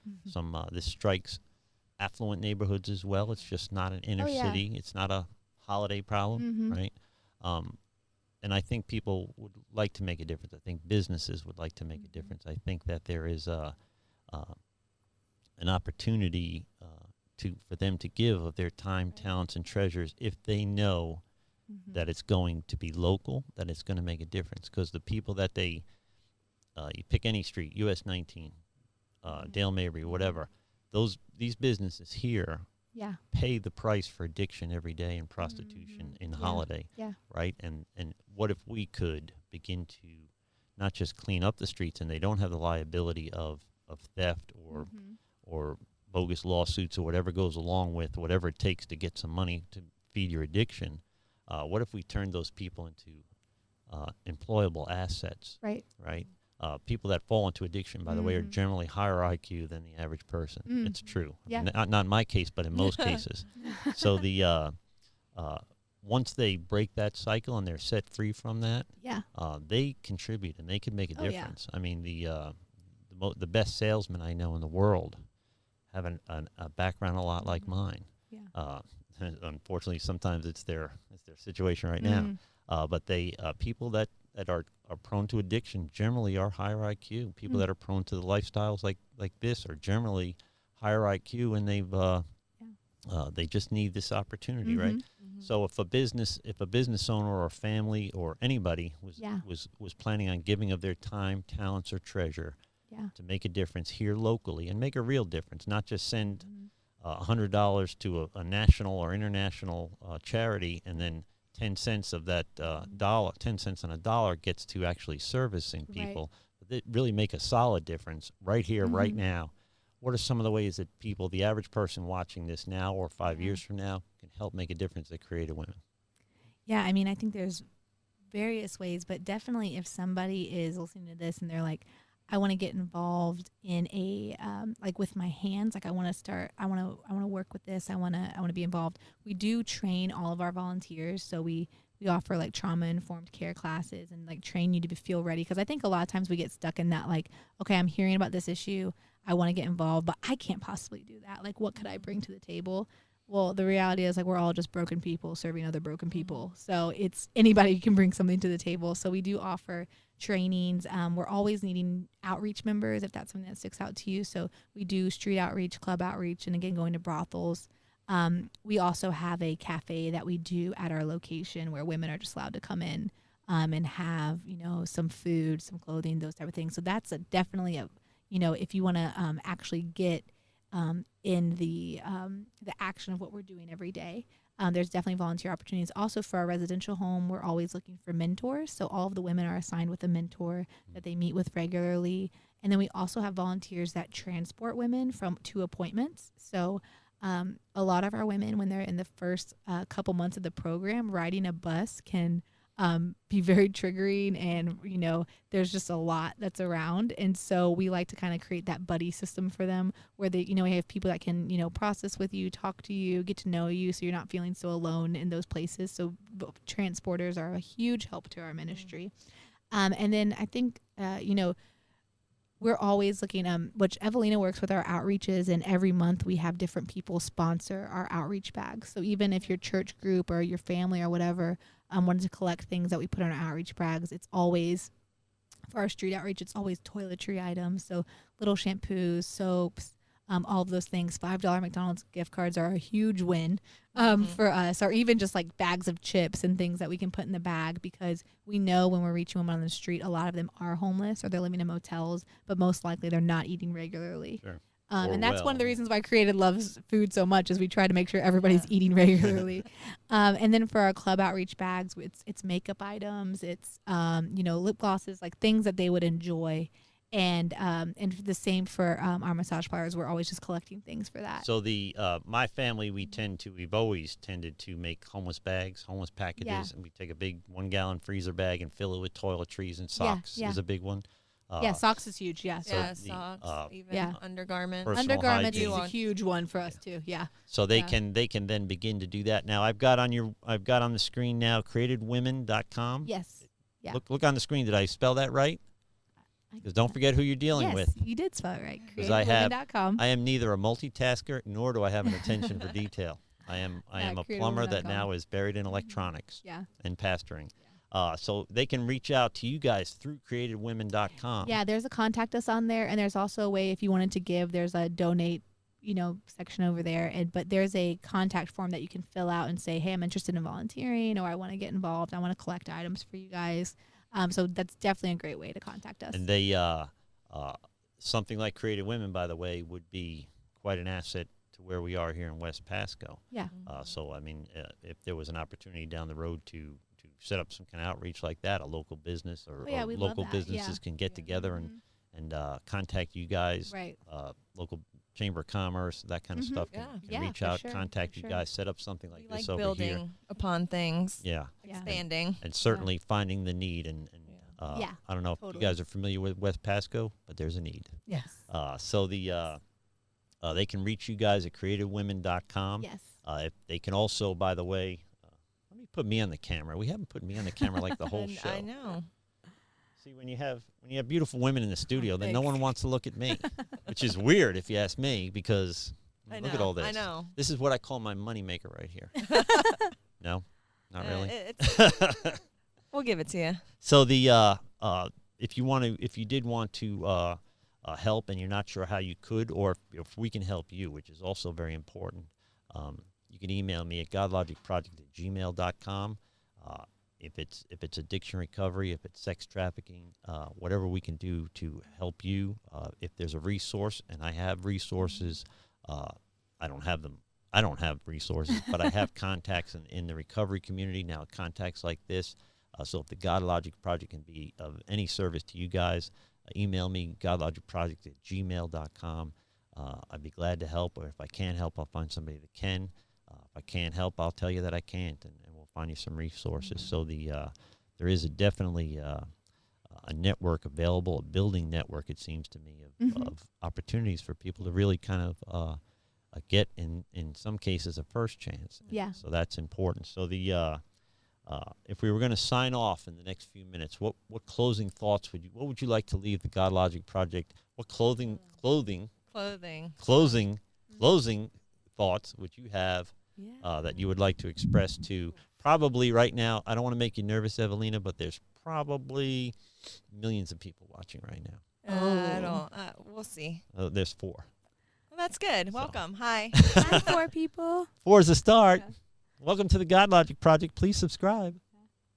Speaker 1: This strikes affluent neighborhoods as well. It's just not an inner city. It's not a holiday problem, right? And I think people would like to make a difference. I think businesses would like to make a difference. I think that there is an opportunity for them to give of their time, talents, and treasures if they know that it's going to be local, that it's going to make a difference. Because the people that you pick any street, US 19, Dale Mabry, whatever, these businesses here pay the price for addiction every day and prostitution in the holiday, right? And what if we could begin to not just clean up the streets and they don't have the liability of theft or bogus lawsuits or whatever goes along with whatever it takes to get some money to feed your addiction. What if we turned those people into employable assets, right? People that fall into addiction, by the way, are generally higher IQ than the average person. It's true.
Speaker 8: Yeah.
Speaker 1: Not in my case, but in most cases. So once they break that cycle and they're set free from that, they contribute and they can make a difference. I mean, the best salesmen I know in the world have a background a lot like mine. Unfortunately, sometimes it's their situation right now. But people that that are prone to addiction generally are higher IQ. People that are prone to the lifestyles like this are generally higher IQ, and they just need this opportunity, right? So if a business owner or a family or anybody was planning on giving of their time, talents, or treasure to make a difference here locally and make a real difference, not just send $100 to a national or international charity, and then 10 cents of that 10 cents on a dollar gets to actually servicing people. But they really make a solid difference right here, right now. What are some of the ways that people, the average person watching this now or 5 years from now, can help make a difference at Creative Women?
Speaker 8: Yeah, I mean, I think there's various ways, but definitely if somebody is listening to this and they're like, I want to get involved in a like with my hands, like I want to work with this, I want to be involved. We do train all of our volunteers, so we offer like trauma informed care classes and like train you to feel ready, because I think a lot of times we get stuck in that, like, okay, I'm hearing about this issue, I want to get involved, but I can't possibly do that. Like, what could I bring to the table? Well, the reality is, like, we're all just broken people serving other broken people. So it's anybody can bring something to the table. So we do offer trainings. We're always needing outreach members if that's something that sticks out to you. So we do street outreach, club outreach, and again, going to brothels. We also have a cafe that we do at our location where women are just allowed to come in and have, some food, some clothing, those type of things. So that's definitely if you want to actually get in the action of what we're doing every day. There's definitely volunteer opportunities. Also for our residential home, we're always looking for mentors. So all of the women are assigned with a mentor that they meet with regularly. And then we also have volunteers that transport women to appointments. So a lot of our women, when they're in the first couple months of the program, riding a bus can be very triggering, and there's just a lot that's around, and so we like to kind of create that buddy system for them where they we have people that can process with you, talk to you, get to know you, so you're not feeling so alone in those places. So transporters are a huge help to our ministry. And then I think we're always looking, which Ewelina works with our outreaches, and every month we have different people sponsor our outreach bags. So even if your church group or your family or whatever wanted to collect things that we put on our outreach bags, it's always, for our street outreach, it's always toiletry items. So little shampoos, soaps, all of those things. $5 McDonald's gift cards are a huge win for us, or even just like bags of chips and things that we can put in the bag, because we know when we're reaching women on the street, a lot of them are homeless or they're living in motels, but most likely they're not eating regularly.
Speaker 1: Sure.
Speaker 8: And that's one of the reasons why Created loves food so much, is we try to make sure everybody's eating regularly. And then for our club outreach bags, it's makeup items, it's lip glosses, like things that they would enjoy. And the same for our massage parlors. We're always just collecting things for that.
Speaker 1: So my family, we've always tended to make homeless bags, homeless packages, and we take a big 1-gallon freezer bag and fill it with toiletries, and socks is a big one.
Speaker 8: Socks is huge. Yeah,
Speaker 4: socks, even undergarments.
Speaker 8: Undergarments is a huge one for us too. Yeah.
Speaker 1: So they can then begin to do that. Now I've got on the screen now creativewomen.com.
Speaker 8: Yes. Yeah.
Speaker 1: Look on the screen. Did I spell that right? Because don't forget who you're dealing with.
Speaker 8: Yes, you did spell it right.
Speaker 1: Because I am neither a multitasker nor do I have an attention for detail. I am a plumber that now is buried in electronics and pastoring. So they can reach out to you guys through creativewomen.com.
Speaker 8: Yeah, there's a contact us on there, and there's also a way if you wanted to give, there's a donate, section over there. But there's a contact form that you can fill out and say, hey, I'm interested in volunteering, or I want to get involved. I want to collect items for you guys. So that's definitely a great way to contact us.
Speaker 1: And they, something like Creative Women, by the way, would be quite an asset to where we are here in West Pasco.
Speaker 8: Yeah.
Speaker 1: So, I mean, if there was an opportunity down the road to set up some kind of outreach like that, a local business or local businesses can get together and contact you guys,
Speaker 8: right.
Speaker 1: Local Chamber of Commerce, that kind of stuff can reach out, contact you guys, set up something like this over
Speaker 4: building
Speaker 1: here.
Speaker 4: Upon things.
Speaker 1: Yeah.
Speaker 4: Expanding.
Speaker 1: And certainly finding the need. And I don't know if you guys are familiar with West Pasco, but there's a need.
Speaker 8: Yes.
Speaker 1: So they can reach you guys at creativewomen.com.
Speaker 8: Yes.
Speaker 1: If they can also, by the way, let me put me on the camera. We haven't put me on the camera like the whole show.
Speaker 4: I know.
Speaker 1: See, when you have beautiful women in the studio, then no one wants to look at me, which is weird if you ask me, because look at all this.
Speaker 4: I know.
Speaker 1: This is what I call my moneymaker right here. No, not really.
Speaker 4: We'll give it to you.
Speaker 1: So the if you did want to help and you're not sure how you could, or if we can help you, which is also very important, you can email me at godlogicproject@gmail.com. If it's addiction recovery, if it's sex trafficking, whatever we can do to help you. If there's a resource, and I have resources, I don't have resources, but I have contacts in the recovery community now. Contacts like this. So if the Godlogic Project can be of any service to you guys, email me, godlogicproject@gmail.com. I'd be glad to help, or if I can't help, I'll find somebody that can. If I can't help, I'll tell you that I can't, and we'll find you some resources. So there is definitely a network available, a building network, it seems to me, of opportunities for people to really kind of get, in some cases, a first chance.
Speaker 8: Yeah.
Speaker 1: So that's important. So if we were going to sign off in the next few minutes, what closing thoughts would you like to leave the Godlogic Project? What closing thoughts would you have that you would like to express to, probably right now, I don't want to make you nervous, Ewelina, but there's probably millions of people watching right now.
Speaker 4: I don't. We'll see.
Speaker 1: There's 4.
Speaker 4: Well, that's good. Welcome. Hi.
Speaker 8: Hi, 4 people.
Speaker 1: 4 is a start.
Speaker 8: Yeah.
Speaker 1: Welcome to the Godlogic Project. Please subscribe.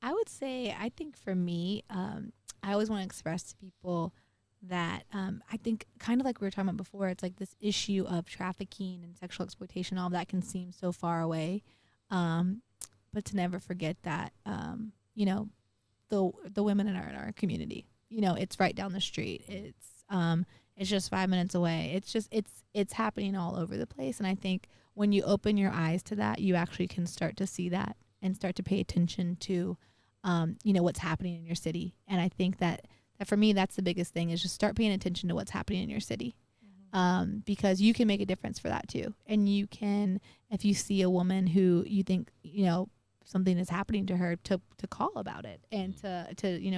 Speaker 8: I would say, I think for me, I always want to express to people that I think, kind of like we were talking about before, it's like this issue of trafficking and sexual exploitation, all of that can seem so far away. But to never forget that, the women in our community, it's right down the street. It's just 5 minutes away. It's happening all over the place. And I think when you open your eyes to that, you actually can start to see that and start to pay attention to, what's happening in your city. And I think that for me, that's the biggest thing, is just start paying attention to what's happening in your city. Because you can make a difference for that too. And you can, if you see a woman who you think, something is happening to her, to call about it and to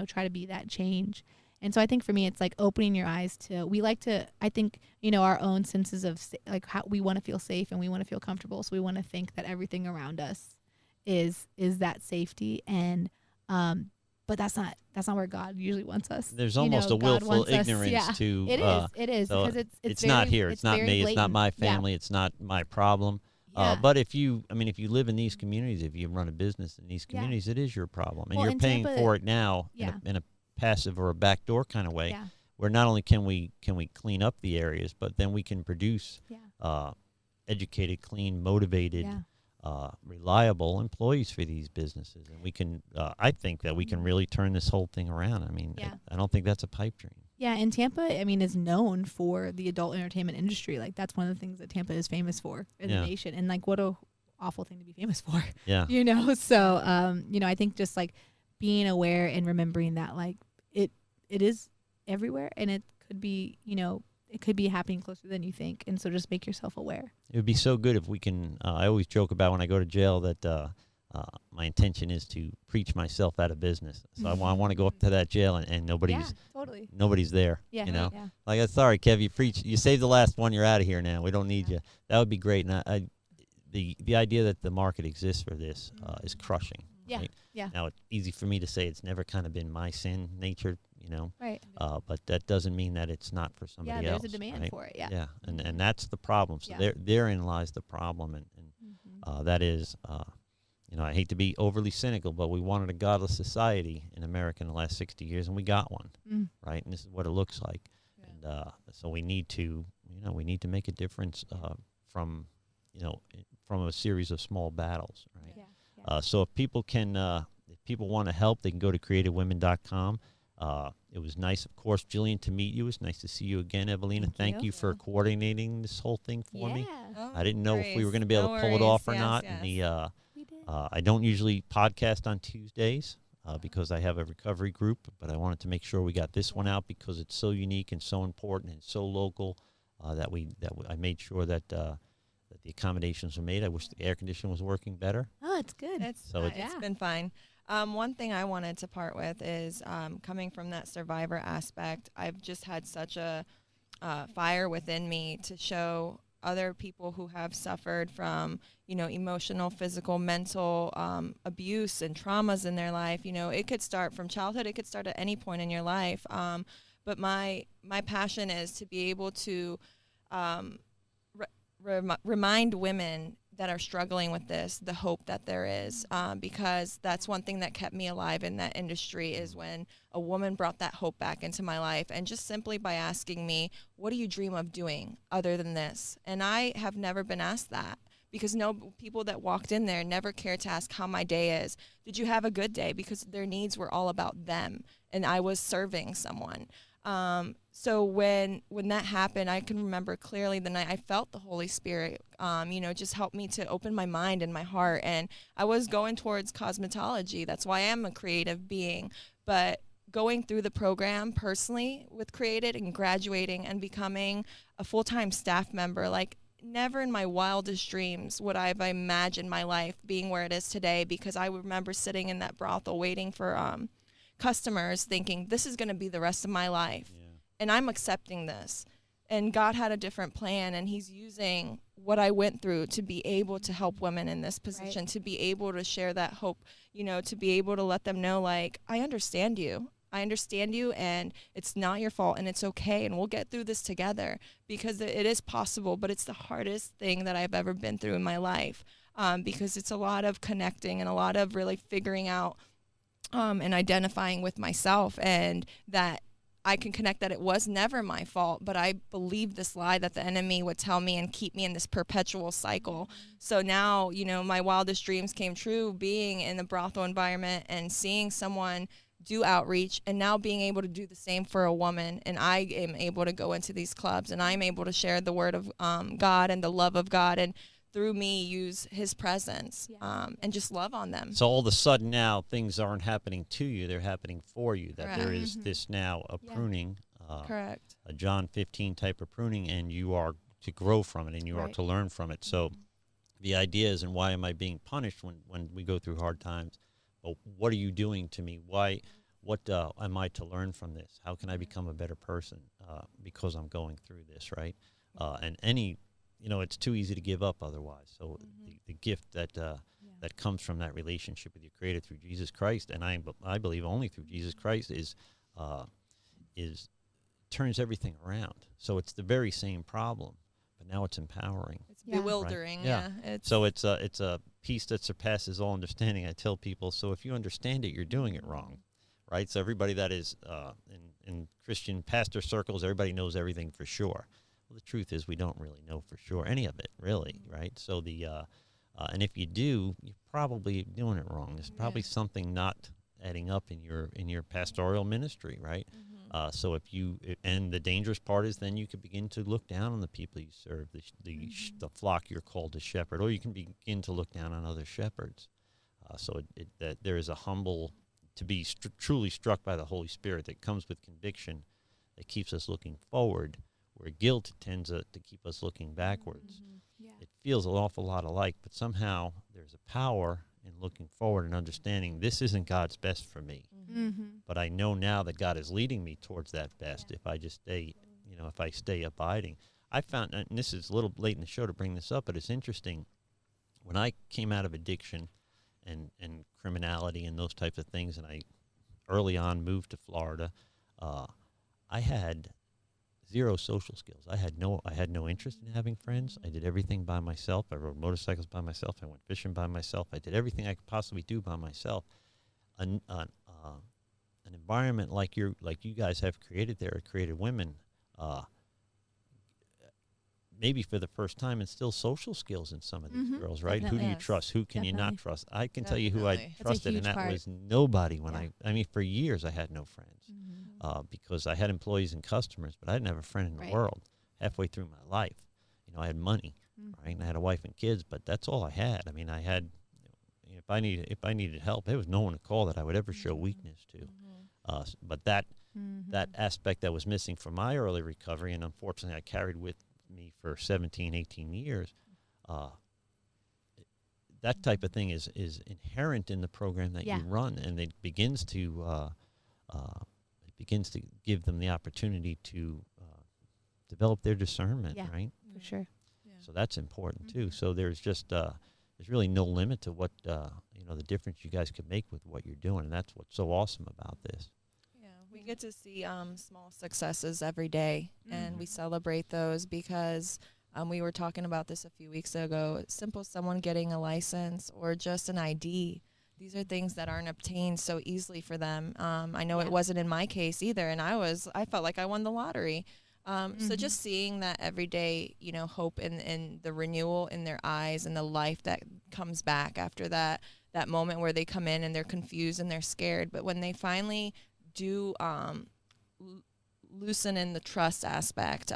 Speaker 8: try to be that change. And so I think for me, it's like opening your eyes to, I think, our own senses of like how we want to feel safe and we want to feel comfortable. So we want to think that everything around us is that safety. And, but that's not where God usually wants us.
Speaker 1: There's almost a willful ignorance to.
Speaker 8: It is
Speaker 1: so
Speaker 8: because it's
Speaker 1: very, not here. It's not me.
Speaker 8: Blatant.
Speaker 1: It's not my family. It's not my problem. But if you live in these communities, if you run a business in these communities, it is your problem, and you're paying for it now in a passive or a backdoor kind of way, where not only can we clean up the areas, but then we can produce educated, clean, motivated, reliable employees for these businesses, and we can. I think that we can really turn this whole thing around. I mean, I don't think that's a pipe dream.
Speaker 8: Yeah, and Tampa, is known for the adult entertainment industry. Like, that's one of the things that Tampa is famous for in the nation. And, like, what a awful thing to be famous for.
Speaker 1: Yeah.
Speaker 8: So, I think just, like, being aware and remembering that, like, it is everywhere, and it could be, it could be happening closer than you think. And so just make yourself aware.
Speaker 1: It would be so good if we can, I always joke about when I go to jail that my intention is to preach myself out of business. So I want to go up to that jail and nobody's there.
Speaker 8: Yeah,
Speaker 1: Like, sorry, Kev, you saved the last one. You're out of here now. We don't need you. That would be great. And the idea that the market exists for this is crushing.
Speaker 8: Yeah,
Speaker 1: right?
Speaker 8: yeah.
Speaker 1: Now, it's easy for me to say it's never kind of been my sin nature,
Speaker 8: Right.
Speaker 1: But that doesn't mean that it's not for somebody else.
Speaker 8: Yeah, there's a demand for it. Yeah.
Speaker 1: Yeah, and that's the problem. So therein lies the problem, and that is. I hate to be overly cynical, but we wanted a godless society in America in the last 60 years, and we got one, right? And this is what it looks like. Yeah. And so we need to, make a difference from a series of small battles, right? Yeah. So if people want to help, they can go to creativewomen.com. It was nice, of course, Jillian, to meet you. It's nice to see you again, Ewelina. Thank you for coordinating this whole thing for me.
Speaker 4: Oh,
Speaker 1: I didn't know if we were going to be able to pull it off or not.
Speaker 4: Yes.
Speaker 1: And I don't usually podcast on Tuesdays because I have a recovery group, but I wanted to make sure we got this one out because it's so unique and so important and so local that I made sure that the accommodations were made. I wish the air conditioning was working better.
Speaker 8: Oh, it's good.
Speaker 4: It's been fine. One thing I wanted to part with is coming from that survivor aspect, I've just had such a fire within me to show other people who have suffered from, emotional, physical, mental abuse and traumas in their life. It could start from childhood. It could start at any point in your life. But my passion is to be able to remind women that are struggling with this, the hope that there is, because that's one thing that kept me alive in that industry is when a woman brought that hope back into my life, and just simply by asking me, what do you dream of doing other than this? And I have never been asked that, because people that walked in there never cared to ask how my day is. Did you have a good day? Because their needs were all about them, and I was serving someone. So when that happened, I can remember clearly the night I felt the Holy Spirit, just help me to open my mind and my heart. And I was going towards cosmetology. That's why I am a creative being. But going through the program personally with Created and graduating and becoming a full-time staff member, like never in my wildest dreams would I have imagined my life being where it is today, because I remember sitting in that brothel waiting for customers thinking, this is going to be the rest of my life. Yeah. And I'm accepting this. And God had a different plan, and he's using what I went through to be able to help women in this position, to be able to share that hope, to be able to let them know, like, I understand you. I understand you, and it's not your fault, and it's okay, and we'll get through this together, because it is possible, but it's the hardest thing that I've ever been through in my life, because it's a lot of connecting and a lot of really figuring out and identifying with myself, and that I can connect that it was never my fault, but I believed this lie that the enemy would tell me and keep me in this perpetual cycle. So now, my wildest dreams came true, being in the brothel environment and seeing someone do outreach, and now being able to do the same for a woman. And I am able to go into these clubs, and I'm able to share the word of God and the love of God, and through me use his presence and just love on them.
Speaker 1: So all of a sudden now things aren't happening to you, they're happening for you, that
Speaker 4: Correct.
Speaker 1: There is this now a pruning,
Speaker 4: Correct.
Speaker 1: a John 15 type of pruning, and you are to grow from it, and you are to learn from it. So the idea is, and why am I being punished when we go through hard times? Well, what are you doing to me? What am I to learn from this? How can I become a better person because I'm going through this, right? And it's too easy to give up otherwise. So the gift that that comes from that relationship with your Creator through Jesus Christ, and I believe only through Jesus Christ, is turns everything around. So it's the very same problem, but now it's empowering.
Speaker 4: It's bewildering.
Speaker 1: Right? Yeah. So it's a peace that surpasses all understanding. I tell people, so if you understand it, you're doing it wrong. Right? So everybody that is in Christian pastor circles, everybody knows everything for sure. Well, the truth is we don't really know for sure any of it, really, right? So and if you do, you're probably doing it wrong. There's probably something not adding up in your pastoral ministry, right? So and the dangerous part is then you could begin to look down on the people you serve, the flock you're called to shepherd, or you can begin to look down on other shepherds. So that there is a humble, to be truly struck by the Holy Spirit that comes with conviction that keeps us looking forward, where guilt tends to keep us looking backwards. It feels an awful lot alike, but somehow there's a power in looking forward and understanding this isn't God's best for me. But I know now that God is leading me towards that best if I just stay, if I stay abiding. I found, and this is a little late in the show to bring this up, but it's interesting. When I came out of addiction and criminality and those types of things, and I early on moved to Florida, I had zero social skills. I had no interest in having friends. I did everything by myself. I rode motorcycles by myself. I went fishing by myself. I did everything I could possibly do by myself. An environment like you guys have created there, created women, maybe for the first time, instill social skills in some of these girls, right?
Speaker 8: Definitely.
Speaker 1: Who do you trust? Who can you not trust? I can tell you who I
Speaker 8: That's a
Speaker 1: trusted,
Speaker 8: huge
Speaker 1: and that
Speaker 8: part.
Speaker 1: was nobody. I mean, for years I had no friends because I had employees and customers, but I didn't have a friend in the world. Halfway through my life, I had money, right? And I had a wife and kids, but that's all I had. I mean, I had, if I needed help, there was no one to call that I would ever show weakness to. But that aspect that was missing from my early recovery, and unfortunately I carried with me for 17, 18 years, that type of thing is inherent in the program that you run, and it begins to give them the opportunity to develop their discernment, right?
Speaker 8: For sure.
Speaker 1: So that's important too. So there's just there's really no limit to what the difference you guys could make with what you're doing, and that's what's so awesome about this.
Speaker 4: Yeah, we get to see small successes every day, and we celebrate those because we were talking about this a few weeks ago. It's simple, someone getting a license or just an ID. These are things that aren't obtained so easily for them. I know it wasn't in my case either, and I felt like I won the lottery. So just seeing that everyday, hope in the renewal in their eyes and the life that comes back after that moment where they come in and they're confused and they're scared. But when they finally do loosen in the trust aspect,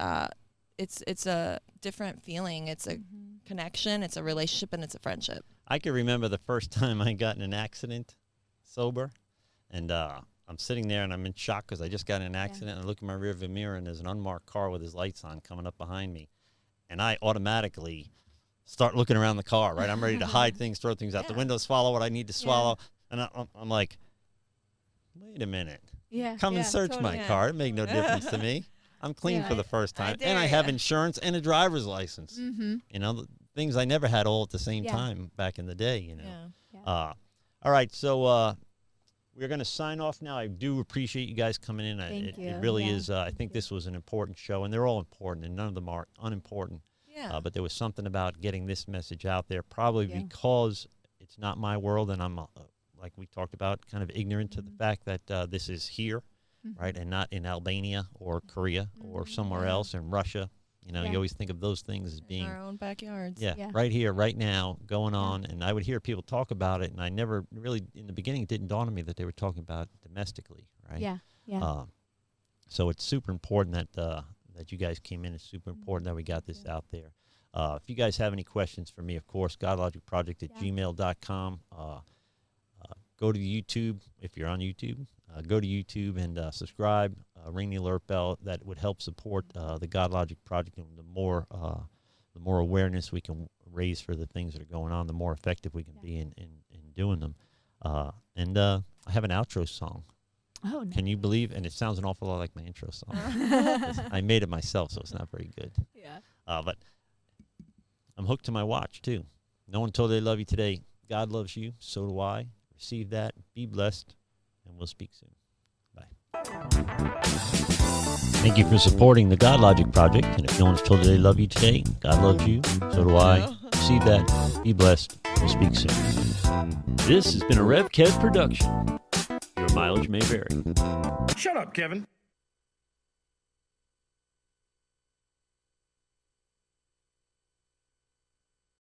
Speaker 4: it's a different feeling. It's a connection, it's a relationship, and it's a friendship.
Speaker 1: I can remember the first time I got in an accident sober, and I'm sitting there and I'm in shock because I just got in an accident. And I look in my rearview mirror and there's an unmarked car with his lights on coming up behind me, and I automatically start looking around the car. Right, I'm ready to hide things, throw things out the window, swallow what I need to swallow, and I'm like, wait a minute, come and search my car. It made no difference to me. I'm clean for the first time, and I have insurance and a driver's license. The things I never had all at the same time back in the day. All right, so we're going to sign off now. I do appreciate you guys coming in.
Speaker 8: Thank you.
Speaker 1: It really is. I think this was an important show, and they're all important, and none of them are unimportant. But there was something about getting this message out there, probably because it's not my world, and I'm, like we talked about, kind of ignorant to the fact that this is here, right, and not in Albania or Korea or somewhere else, in Russia. You always think of those things as being
Speaker 4: in our own backyards.
Speaker 1: Right here, right now, going on. And I would hear people talk about it, and I never really, in the beginning, it didn't dawn on me that they were talking about domestically, right? So it's super important that you guys came in. It's super important that we got this out there. If you guys have any questions for me, of course, godlogicproject@gmail.com. Go to YouTube if you're on YouTube. Go to YouTube and subscribe. Ring the alert bell. That would help support the Godlogic Project. And the more awareness we can raise for the things that are going on, the more effective we can be in doing them. And I have an outro song.
Speaker 8: Oh, nice.
Speaker 1: Can you believe? And it sounds an awful lot like my intro song. I made it myself, so it's not very good. But I'm hooked to my watch, too. No one told you they love you today. God loves you. So do I. Receive that. Be blessed. And we'll speak soon. Bye. Thank you for supporting the Godlogic Project. And if no one's told you they love you today, God loves you. So do I. Receive that. Be blessed. We'll speak soon.
Speaker 2: This has been a Rev Kev production. Your mileage may vary.
Speaker 9: Shut up, Kevin.